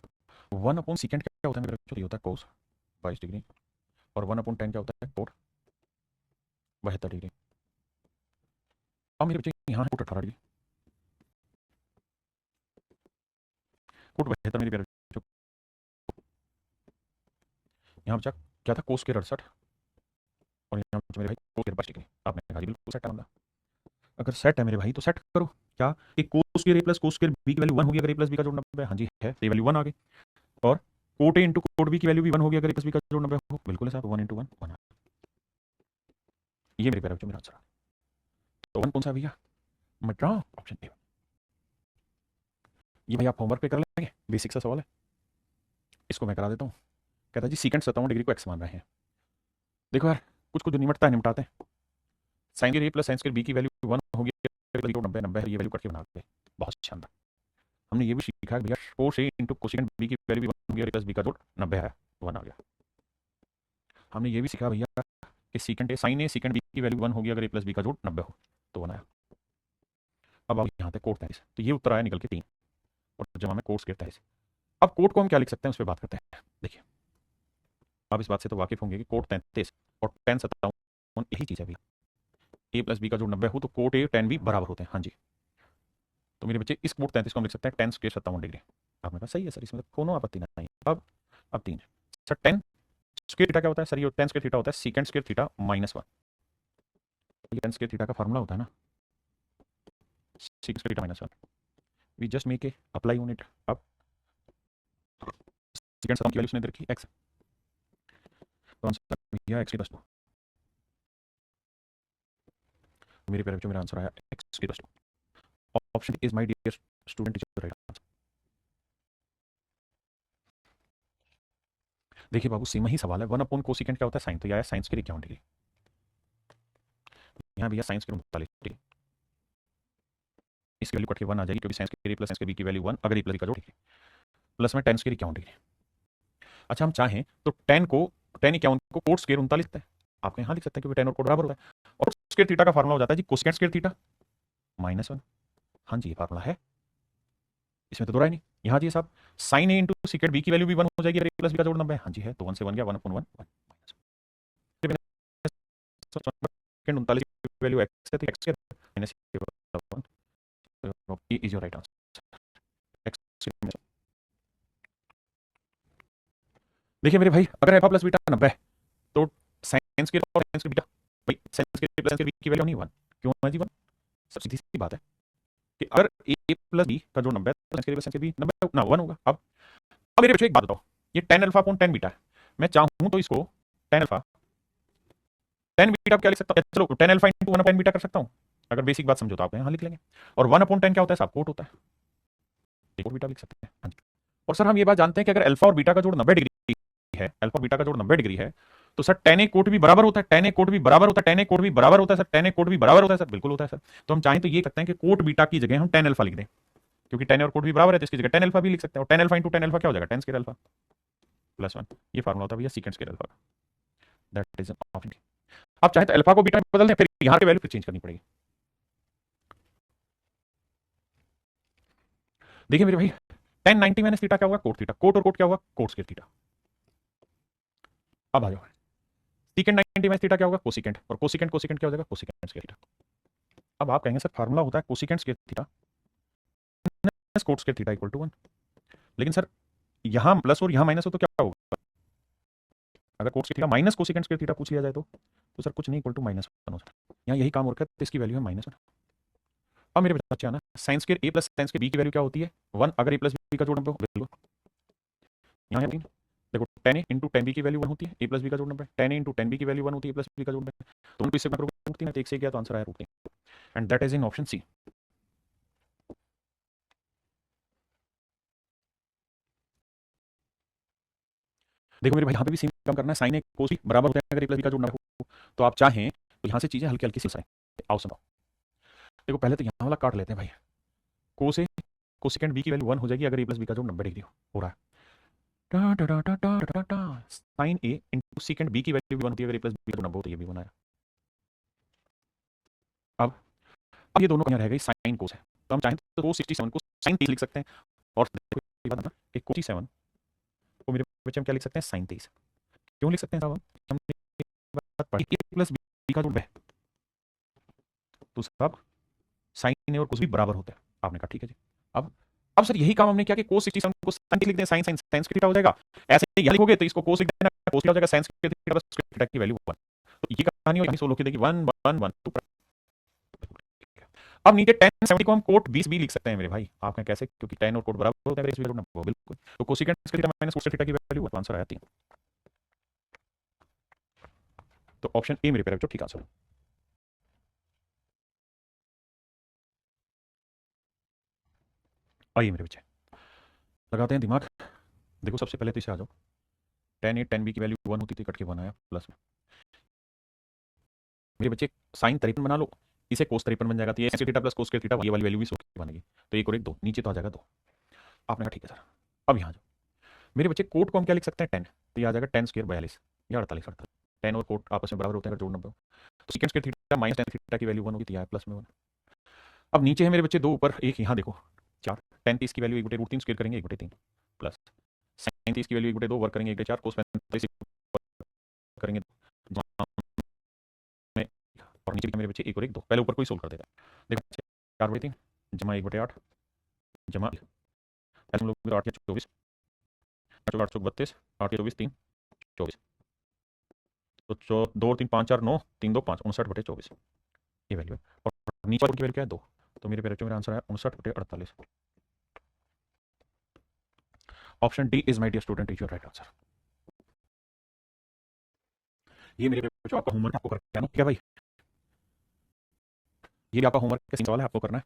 1 upon secant क्या होता है मेरे बच्चों, ये होता है कोस 22 डिग्री, और 1/10 क्या होता है कोट 72 डिग्री। अब मेरे बच्चे यहाँ है कोट 18 डिग्री, कोट 72 मेरे प्यारे बच्चों, यहाँ बचा क्या था कोस के 68, और यहाँ बचा मेरे भाई कोस के 22 डिग्री। आपने कहा जी बिल्कुल सेट है मामला, अगर सेट है मेरे भाई तो सेट करो क्या कि cos square A plus cos square B की वैल्यू 1 होगी अगर ए प्लस बी का जोड़ 90 है, हाँ जी है, तो ये वैल्यू 1 आ गई, और cot A into cot B की वैल्यू भी 1 होगी अगर ए प्लस बी का जोड़ 90 हो, बिल्कुल है साहब 1 इंटू 1 1, ये मेरे प्यारे बच्चों मेरा आंसर। तो 1 कौन सा भैया, मैं ऑप्शन ए। ये भाई आप होमवर्क पे कर लेंगे, बेसिक सा सवाल है, इसको मैं करा देता हूँ। कहता है जी सीकेंड 57 डिग्री को एक्स मान रहे हैं। देखो यार कुछ कुछ जो निमटता है निमटाते हैं, sign square A plus sine square B की वैल्यू 1 होगी, 90 90 है, ये वैल्यू करके बना दे, बहुत शानदार। हमने ये भी सीखा भैया कोस ए इंटू कोसेकेंड बी की वैल्यू भी 1 होगी और ए प्लस बी का जोड़ 90 है, 1 आ गया। हमने ये भी सीखा भैया कि secant A sine A secant B की वैल्यू 1 होगी अगर ए प्लस बी का जोड़ 90 हो, तो बनाया। अब आओ यहाँ तक कोट 33, तो ये उत्तर आया निकल के 3 और जमा में कोट स्क्वायर 33। अब कोट को हम क्या लिख सकते हैं उस पर बात करते हैं। देखिए अब इस बात से तो वाकिफ होंगे कि कोट 33 और टेन 57 यही चीज़ है भैया। ए प्लस बी का जोड़ 90 हो तो कोट ए टेन बी बराबर होते हैं। हाँ जी, तो मेरे बच्चे इस कोट 33 को हम लिख सकते हैं टेन स्क्वायर 57 डिग्री। आपने कहा सही है सर, इसमें तो कोनो आपत्ति नहीं। अब 3 सर टेन स्क्वायर थीटा क्या होता है सर? ये टेन स्क्वायर थीटा होता है सीकेंड स्क्वायर थीटा -1। ये टेन स्क्वायर थीटा का फार्मूला होता है ना, secant square theta -1। We just make a apply on it. अब सीकेंड सम की वैल्यू उसने दे रखी x, तो आंसर भैया x की बस 2। मेरे पेपर जो मेरा आंसर आया x की बस 2। Option is my dear student is right answer. देखिए बाबू सेम ही सवाल है, 1 अपॉन कोसिकेंट क्या होता है? साइन। तो ये आया साइंस के 51 डिग्री। यहाँ भैया साइंस के 39 डिग्री, इसकी वैल्यू कट के 1 आ जाएगी क्योंकि साइंस के प्लस साइंस के बी की वैल्यू 1 अगर ए प्लस बी का जोड़ ठीक है, प्लस में टेन स्क्वायर 51 डिग्री। अच्छा हम चाहें तो टेन 51 को कोट स्क्वायर 39 लिखते हैं। आपके यहाँ लिख सकते हैं क्योंकि टेन और कोट बराबर होता है, और स्क्वायर थीटा का फार्मूला हो जाता है जी कोसेकेंट स्क्वायर थीटा -1। हाँ जी ये फार्मूला है, इसमें तो दो राय नहीं। यहाँ जी साहब sign A into secant B की वैल्यू भी 1 हो जाएगी अगर ए प्लस बी का जोड़ 90 है। हाँ जी है, तो 1 से 1 गया, 1 अपॉन 1 39 की वैल्यू x है तो x minus 1 is your right answer x। देखिए मेरे भाई अगर अल्फा प्लस बीटा 90 है तो साइंस के और साइंस के बीटा भाई साइंस के प्लस के बी की वैल्यू नहीं 1 क्यों है जी 1? सब सीधी सी बात है कि अगर a प्लस बी का जोड़ 90 है तो साइंस के बी 90 ना 1 होगा। अब मेरे बच्चों एक बात बताओ, ये tan alpha upon tan beta है, मैं चाहूं तो इसको tan अल्फा tan बीटा क्या लिख सकता हूं? चलो tan alpha into 1 upon beta कर सकता हूं, अगर बेसिक बात समझो तो आप यहां लिख लेंगे। और 1 अपॉन tan क्या होता है साहब? कोट होता है, कोट बीटा लिख सकते हैं। हाँ जी। और सर हम ये बात जानते हैं कि अगर अल्फा और बीटा का जोड़ 90 डिग्री है, अल्फा बीटा का जोड़ 90 डिग्री है, तो सर tan ए कोट भी बराबर होता है, tan ए कोट भी बराबर होता है, tan ए कोट भी बराबर होता है सर, tan ए कोट भी बराबर होता है सर, बिल्कुल होता है सर। तो हम चाहें तो ये सकते हैं कि कोट बीटा की जगह हम tan अल्फा लिख दें, क्योंकि tan और कोट भी बराबर है तो इसकी जगह tan अल्फा भी लिख सकते हैं। और tan alpha into tan alpha क्या हो जाएगा? tan square alpha plus 1। ये फार्मूला होता है भैया सीकेंट स्क्वायर अल्फा का, दैट इज ऑप्शन। आप चाहे तो अल्फा को बीटा में बदल दें, फिर यहां की वैल्यू फिर चेंज करनी पड़ेगी। देखिए मेरे भाई tan 90 माइनस थीटा क्या होगा? Cot theta. कोट और कोट क्या होगा? Coat square theta. अब आ जाओ सीकेंट 90 माइनस थीटा क्या होगा? कोसिकेंट। और कोसिकेंट कोसिकेंट क्या हो जाएगा? Cosecant square theta. अब आप कहेंगे सर फार्मूला होता है cosecant square theta cot square theta equal to 1, लेकिन सर यहां प्लस और यहां माइनस हो तो क्या होगा? अगर coat square theta minus cosecant square theta पूछ लिया जाए तो सर कुछ नहीं इक्वल टू -1 हो सकता है। यहाँ यही काम हो रखा है तो इसकी वैल्यू है -1। अब मेरे बच्चे आना साइंस के ए प्लस साइंस के बी की वैल्यू क्या होती है? 1 अगर ए प्लस बी का जोड़ 90 हो, बिल्कुल यहाँ है 3। देखो tan ए इंटू tan बी की वैल्यू 1 होती है, ए प्लस बी का जोड़ 90, tan ए इंटू tan बी की वैल्यू 1 होती है, प्लस बी का जोड़ 90। तो उनको इससे गुणा करोगे रूट 3 है, तो एक से गया तो आंसर आया root 3, and that is in option C. देखो मेरे भाई यहाँ पे भी सेम काम करना है, साइन ए कोस भी बराबर होते हैं अगर ए प्लस बी का जोड़ 90 हो, तो आप चाहें तो यहाँ से चीजें हल्की हल्की सी सरें। आओ समझो, देखो पहले तो यहाँ वाला काट लेते हैं भाई, कोस ए कोसेकेंट बी की वैल्यू 1 हो जाएगी अगर ए प्लस बी का जोड़ 90 डिग्री हो रहा है। Sine A into secant B की वैल्यू भी 1 होती है अगर ए प्लस बी का जोड़ 90 हो, तो ये भी बनाया। अब ये दोनों कहीं रह गई साइन कोस है, तो हम चाहें तो कोस 67 को साइन 30 लिख सकते हैं, और एक कोस 67 को मेरे बच्चे हम क्या लिख सकते हैं? साइन 23। क्यों लिख सकते हैं साहब? हमने बात पढ़ी ए प्लस बी का जोड़ है तो साहब साइन ए और कोस भी बराबर होते हैं। आपने कहा ठीक है जी। अब सर यही काम हमने किया कि कोस 67 को साइन लिख दें, साइन साइन साइन थीटा हो जाएगा। ऐसे ही लिखोगे तो इसको कोस लिख देना, कोस क्या हो जाएगा? साइन थीटा प्लस थीटा की वैल्यू 1। तो ये कहानी हो, यानी सोल्व की देखिए 1 1 1 2। अब नीचे tan 70 को हम कोट 20 भी लिख सकते हैं मेरे भाई। आप कहें कैसे? क्योंकि tan और कोट बराबर होते हैं अगर इसमें जोड़ना, बिल्कुल। तो cosecant theta minus cos theta की वैल्यू आंसर आया 3। तो ऑप्शन ए मेरे पेपर जो ठीक आंसर। आइए मेरे बच्चे लगाते हैं दिमाग। देखो सबसे पहले तो इसे आ जाओ, tan ए tan बी की वैल्यू 1 होती थी, कट के 1 आया प्लस में। मेरे बच्चे साइन 53 बना लो, इसे कोस 53 बन जाएगा, तो ये sin theta plus cos theta ये वाली वैल्यू भी बनेगी, तो 1 और 1 2, नीचे तो आ जाएगा 2। आपने कहा ठीक है सर। अब यहाँ जाओ मेरे बच्चे, कोट को हम क्या लिख सकते हैं? 10, तो ये आ जाएगा 10 स्क्वायर 42 या 48 48। टेन और कोट आपस में बराबर होते हैं अगर जोड़ना हो तो सीकेंड square theta minus tan theta की वैल्यू 1 होगी तो यहाँ प्लस में 1। अब नीचे है मेरे बच्चे दो, ऊपर एक, यहाँ देखो 4। टेन 30 की वैल्यू 1/√3 स्क्वायर करेंगे 1/3 प्लस साइन 30 की वैल्यू 1/2 वर्क करेंगे 1/4 कोस 45 करेंगे में, और नीचे मेरे बच्चे 1 और 1 2। पहले ऊपर को ही सोल्व कर देते हैं। देखो 4/3 जमा 1/8 जमा हम लोग 8 या 24 8 8 32 8 या 24 3 24 तो 2 और 3 5 4 9 3 2 5 59/24 ये वैल्यू है। और नीचे वाली की वैल्यू क्या है 2, तो मेरे पेरेक्टो मेरा आंसर है 59/48। Option D is my dear student is your right answer. ये मेरे पेरेक्टो आपका होमवर्क आपको करना है, ठीक है भाई, ये भी आपका होमवर्क का सवाल है, आपको करना है।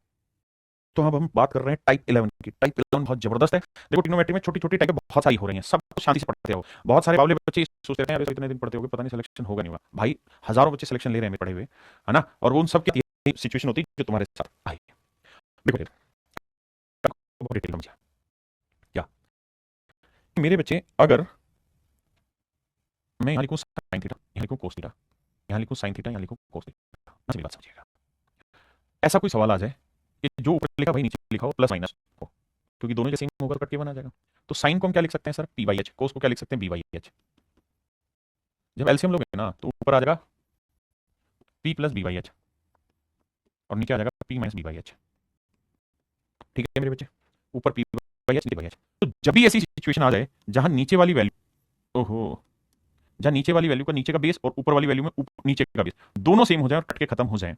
तो अब हम बात कर रहे हैं टाइप 11 की। टाइप 11 बहुत जबरदस्त है। देखो ट्रिग्नोमेट्री में छोटी छोटी टाइप बहुत सारी हो रही हैं, सब कुछ शांति से पढ़ते हो। बहुत सारे बावले बच्चे सोचते हैं यार इतने दिन पढ़ते होगे पता नहीं सिलेक्शन होगा नहीं होगा। भाई हजारों बच्चे सिलेक्शन ले रहे हैं पढ़े हुए, है ना, और उन सब की सिचुएशन होती है जो तुम्हारे साथ आई। देखो बहुत डिटेल समझिए क्या मेरे बच्चे, अगर मैं यहाँ लिखूँ साइन थीटा, यहाँ लिखूँ कोस थीटा, यहाँ लिखूँ साइन थीटा, यहाँ लिखूँ कोस थीटा, मेरी बात समझिएगा। ऐसा कोई सवाल आ जाए कि जो ऊपर लिखा भाई नीचे लिखा हो प्लस माइनस हो, क्योंकि दोनों जैसे होकर कट के बना जाएगा। तो साइन को हम क्या लिख सकते हैं sir, P by H, cos को क्या लिख सकते हैं, बी बाई एच। जब एलसीएम लोगे ना तो ऊपर आ जाएगा P plus B by H और नीचे आ जाएगा P minus B by H. ठीक है मेरे बच्चे, ऊपर पी बाई एच नीचे बाई एच। तो जब भी ऐसी सिचुएशन आ जाए जहां नीचे वाली वैल्यू, ओहो, जहां नीचे वाली वैल्यू का नीचे का बेस और ऊपर वाली वैल्यू में नीचे का बेस दोनों सेम हो जाए और कट के खत्म हो जाए,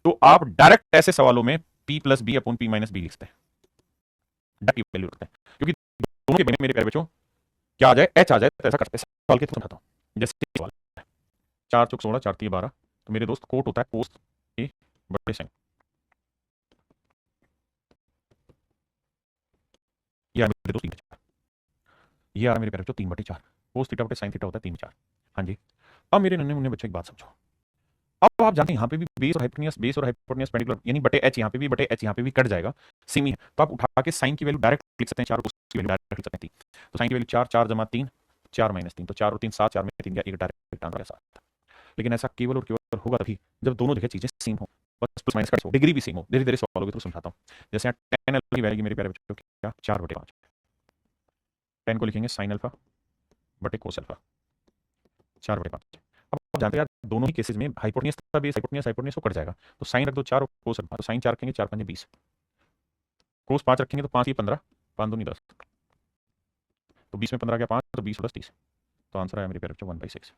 तो आप डायरेक्ट ऐसे सवालों में P plus B upon P minus B लिखते हैं, डायरेक्ट वैल्यू रखते हैं। क्योंकि दोनों के मेरे प्यारे बच्चों क्या आ जाए, एच आ जाए तो ऐसा करते हैं। सवाल के समझाता हूं, जैसे सवाल 4 चौक 16 4 3 12, तो मेरे दोस्त कोट होता है कोस ए बटे साइन, ये मेरे दोस्त 3/4, ये आ रहा मेरे प्यारे बच्चों 3/4, कोस थीटा बटे साइन थीटा होता है 3/4। हाँ जी, अब मेरे नन्हे मुन्ने बच्चों एक बात समझो, अब आप जानते हैं यहाँ पे भी बेस और हाइपोटेन्यूस, बेस और हाइपोटेन्यूस पेंडिकुलर यानी बटे एच, यहाँ पे भी बटे एच, यहाँ पे भी कट जाएगा, सेम ही है। तो आप उठा के साइन की वैल्यू डायरेक्ट लिख सकते हैं 4 और कोस की वैल्यू डायरेक्ट लिख सकते हैं 3। तो साइन की वैल्यू 4 4 जमा 3 4 माइनस 3, तो 4 और 3 7, 4 में 3 गया, एक डायरेक्ट आंसर 7। लेकिन ऐसा केवल और केवल होगा तभी जब दोनों जगह चीजें सेम हो, बस प्लस माइनस का हो, डिग्री भी सेम हो। धीरे धीरे सवालों के थ्रू समझाता हूँ। जैसे यहाँ टेन अल्फा की वैल्यू मेरे प्यारे बच्चों क्या 4/5, टेन को लिखेंगे साइन अल्फा बटे कोस अल्फा 4/5। अब आप जानते हैं यार दोनों ही केसेस में हाइपोटेन्यूस का बेस हाइपोटेन्यूस हाइपोटेन्यूस को कट जाएगा, तो साइन रख दो 4 और कोस अल्फा, तो साइन 4 रखेंगे 4 5 20, कोस 5 रखेंगे तो 5 ही 15 5 दूनी 10, तो 20 में 15 गया 5, तो 20 और 10 30, तो आंसर आया मेरे प्यारे बच्चों 1/6।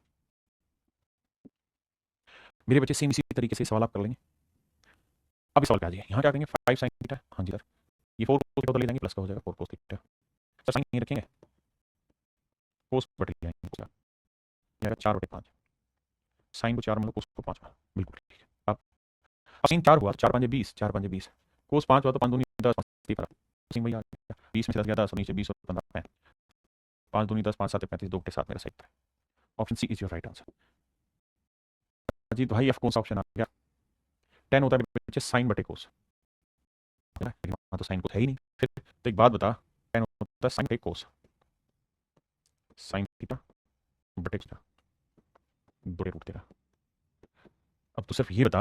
मेरे बच्चे सेम इसी तरीके से सवाल आप कर लेंगे। अब इस सवाल पे आ जाइए, यहाँ क्या करेंगे 5 साइन थीटा, हाँ जी सर, ये 4 कोस थीटा ले जाएंगे, प्लस का हो जाएगा 4 कोस थीटा, सर साइन नहीं रखेंगे, कोस बटे ले जाएंगे 4/5, साइन को 4 मतलब कोस को 5, बिल्कुल ठीक है। अब साइन 4 हुआ 4 5 20, 4 5 20, कोस 5 हुआ तो 5 दूनी 10 5 15, साइन वही आ गया 20 में से 10 गया 10 नीचे 20 और 15 5, 5 दूनी 10 5 7 35, 2 के साथ मेरा सही है। Option C is your right answer. Ajit भाई एफ कौन सा ऑप्शन आ गया, 10 होता है बच्चे साइन बटे कोस, तो साइन कोस है ही नहीं फिर, तो एक बात बता, 10 होता है साइन बटे कोस, साइन थीटा बटे थीटा 2√13। अब तो सिर्फ ये बता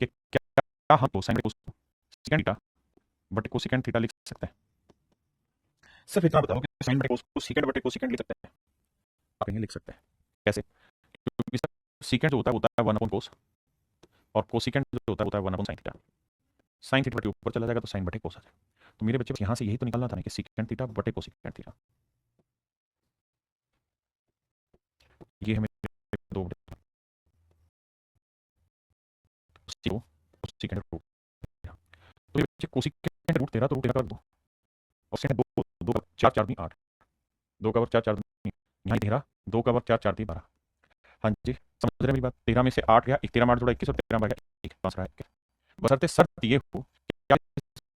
कि क्या हम कोसाइन बटे कोस सेकंड थीटा बटे कोसेकंड थीटा लिख सकते हैं? सिर्फ इतना बताओ कि साइन बटे कोस को सेकंड बटे कोसेकंड लिख सकते हैं? आप नहीं लिख सकते हैं, कैसे? क्योंकि सेकंड जो होता है 1 अपॉन कोस, और कोसेकंड जो होता है 1 upon sine theta. Sine theta बटे ऊपर चला जाएगा तो साइन बटे कोस आ जाएगा। तो मेरे बच्चे बस यहाँ से यही तो निकालना था ना कि सेकंड थीटा बटे कोसेकंड थीटा, ये है मेरे 2 सेकंड रूट, तो ये बच्चे कोसेकंड √13 तो √13 कर दो, और सेकंड 2 2 का 4 4 8, 2 का वर्ग 4 4 यहाँ 13, 2 का वर्ग 4 4 12। हाँ जी समझ रहे मेरी बात, 13 में से 8 गया, 13 में 8 जोड़ा 21 और 13 में 1 पास रहा है। बशर्ते शर्त ये हो कि आप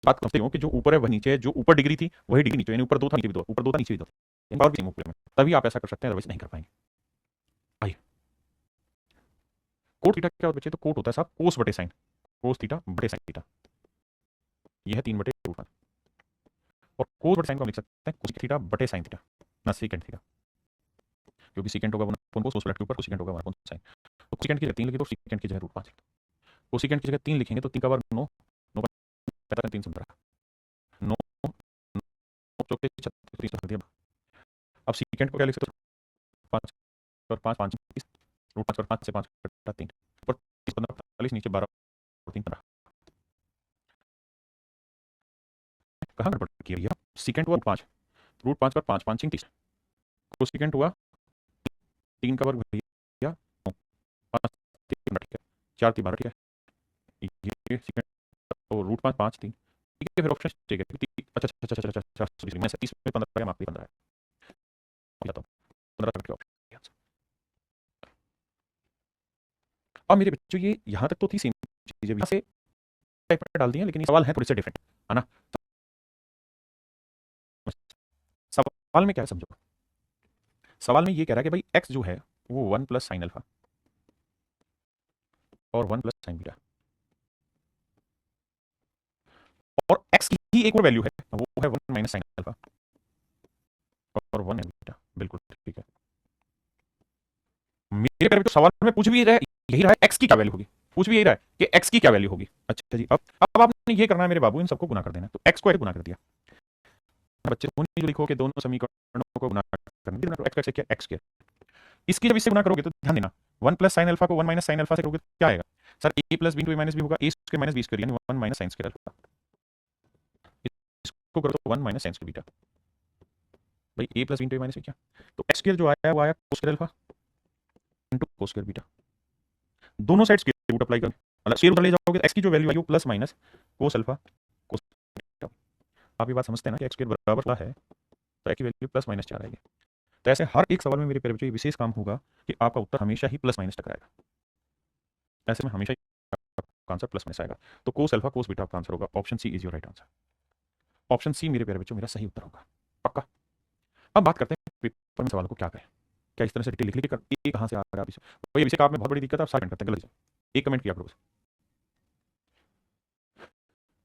बात करते हो कि जो ऊपर है वह नीचे है, जो ऊपर डिग्री थी वही डिग्री नीचे, यानी ऊपर 2 था नीचे भी 2, ऊपर 2 था नीचे भी 2, यानी पावर भी सेम ऊपर में, तभी आप ऐसा कर सकते हैं, अदरवाइज नहीं कर पाएंगे। आइए कोट थीटा क्या होता है बच्चे, तो कोट होता है साहब कोस बटे साइन, कोस थीटा बटे साइन थीटा, यह है 3/√1, और कोस बटे साइन को हम लिख सकते हैं कोस थीटा बटे साइन थीटा ना सेकंड थीटा। क्योंकि सीकेंट होगा 1 कोस फ्लैट के ऊपर कोसिकेंट होगा 1 साइन। तो कोसिकेंट की जगह 3 लिखे तो सीकेंट की जगह √5 कोसिकेंट की जगह 3 लिखेंगे तो 3 का वर्ग 9 9 का 3 17 9 चौके 36 कर दिया। अब सीकेंट को क्या लिख सकते हो 5 और 5 5 √5 और 5 से 5 कटा 3 ऊपर 30 15 45 नीचे 12 और 3 15 कहाँ गड़बड़ की है भैया सीकेंट हुआ √5 पर 5 5 30 कोसिकेंट हुआ 3 का वर्ग भैया 5 3 ठीक है 4 3 12 ठीक है ये सीकेंट और √5 5 3 ठीक है फिर ऑप्शन ठीक है अच्छा अच्छा अच्छा अच्छा अच्छा अच्छा मैं 30 में 15 मार्क 15 है जाता हूँ 15 तक ऑप्शन। अब मेरे बच्चों ये यहाँ तक तो थी सेम चीजें यहाँ से टाइप में डाल दी हैं लेकिन ये सवाल है थोड़े से डिफरेंट है ना। सवाल में क्या है समझो सवाल में ये कह रहा है कि भाई x जो है वो 1 प्लस साइन अल्फा और 1 प्लस साइन बीटा और x की एक और वैल्यू है वो है 1 माइनस साइन अल्फा और 1 बीटा बिल्कुल ठीक है। मेरे करीब तो सवाल में पूछ भी रहा है यही रहा है x की क्या वैल्यू होगी पूछ भी यही रहा है कि x की क्या वैल्यू होगी। अच्छा जी अब आपने ये करना है मेरे बाबू इन सबको गुना कर देना तो x को गुना कर दिया बच्चे जो लिखो कि दोनों समीकरणों को गुना करना तो x क्या x स्क्वायर इसकी जब इससे गुना करोगे तो ध्यान देना 1 प्लस साइन अल्फा को 1 माइनस साइन अल्फा से करोगे तो क्या आएगा sir a plus b into a minus b होगा a square minus b square यानी 1 माइनस साइन स्क्वायर अल्फा इसको करो तो 1 माइनस साइन स्क्वायर बीटा भाई a plus b into a minus b क्या तो x स्क्वायर जो आया वो आया cos square alpha into cos square beta दोनों साइड स्क्वायर रूट अप्लाई करो मतलब स्क्वायर रूट ले जाओगे तो x की जो वैल्यू आई वो प्लस माइनस कोस अल्फा कोस बीटा आप ये बात समझते हैं ना कि x स्क्वायर बराबर क्या है तो x की वैल्यू प्लस माइनस 4 आएगी। तो ऐसे हर एक सवाल में मेरे प्यारे बच्चों ये विशेष काम होगा कि आपका उत्तर हमेशा ही प्लस माइनस टकराएगा ऐसे में हमेशा आंसर प्लस माइनस आएगा तो कोस अल्फा कोस बीटा आपका आंसर होगा option C is your right answer option C मेरे प्यारे बच्चों मेरा सही उत्तर होगा पक्का। अब बात करते हैं पेपर में सवाल को क्या करें क्या इस तरह से डिटेल लिख लिख कर ये कहां से आ रहा है तो ये विषय आप में बहुत बड़ी दिक्कत है आप सारे कमेंट करते हैं गलत एक कमेंट किया करो बस।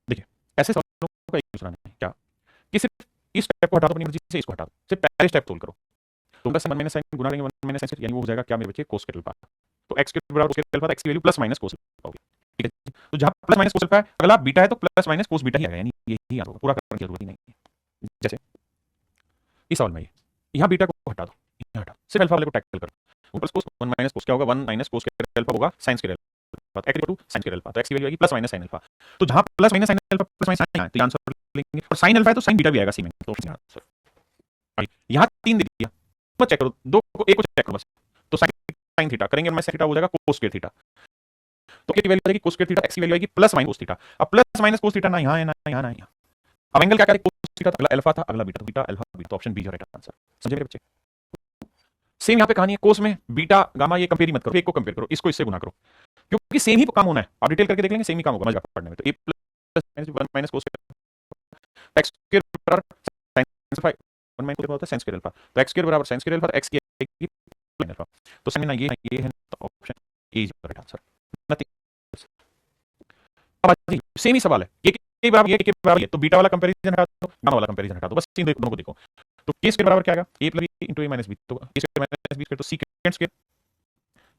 देखिए ऐसे सवालों का एक दूसरा नहीं क्या कि सिर्फ इस स्टेप को हटा दो अपनी मर्जी से इसको हटा दो सिर्फ पहले स्टेप सोल्व करो तो प्लस 1 माइनस साइन गुना लेंगे 1 माइनस साइन यानी वो हो जाएगा क्या मेरे बच्चे कोस के अल्फा तो x के बराबर कोस के अल्फा x की value plus minus cos alpha होगी ठीक है तो जहां प्लस माइनस कोस अल्फा है अगला बीटा है तो प्लस माइनस कोस बीटा ही आएगा यानी यही आएगा पूरा करने की जरूरत ही नहीं है। जैसे इस सवाल में ये यहां बीटा को हटा दो यहां हटा सिर्फ अल्फा वाले को टैकल करो प्लस कोस 1 माइनस कोस क्या होगा 1 माइनस कोस के अल्फा होगा साइन के अल्फा तो x इक्वल टू साइन के अल्फा तो x की वैल्यू आएगी प्लस माइनस साइन अल्फा तो जहां plus minus sine alpha plus minus sine तो आंसर लेंगे और साइन अल्फा है तो साइन बीटा भी आएगा सी में तो आंसर यहां 3 दे दिया तो चेक करो दो को एक को चेक करो बस तो साइन थीटा करेंगे और माइनस थीटा हो जाएगा कोस स्क्वायर थीटा तो की वैल्यू आएगी कोस स्क्वायर थीटा x की वैल्यू आएगी प्लस माइनस कोस थीटा अब प्लस माइनस कोस थीटा ना यहां है ना यहां ना यहां अब एंगल क्या करें कोस थीटा अगला अल्फा था अगला बीटा बीटा अल्फा बीटा तो ऑप्शन बी राइट आंसर समझे मेरे बच्चे। सेम यहां पे कहानी है कोस में बीटा गामा ये कंपेयर मत करो एक को कंपेयर करो इसको इससे गुना करो क्योंकि सेम ही काम होना है आप डिटेल करके देख लेंगे सेम ही काम होगा मजा पढ़ने में तो a plus 1 minus cos x square बराबर sin अल्फा 1 माइनस होता है sin स्क्वायर अल्फा तो x स्क्वायर बराबर sin स्क्वायर अल्फा x की आएगी sin अल्फा तो sin ना ये है तो option A is right answer nothing. अब आजी सेम ही सवाल है के बराबर ये के बराबर ये तो बीटा वाला कंपैरिजन हटा दो गामा वाला कंपैरिजन हटा दो बस इन दोनों को देखो तो के स्क्वायर बराबर क्या आएगा a plus b into a minus b तो a square minus b square तो सेकंड स्क्वायर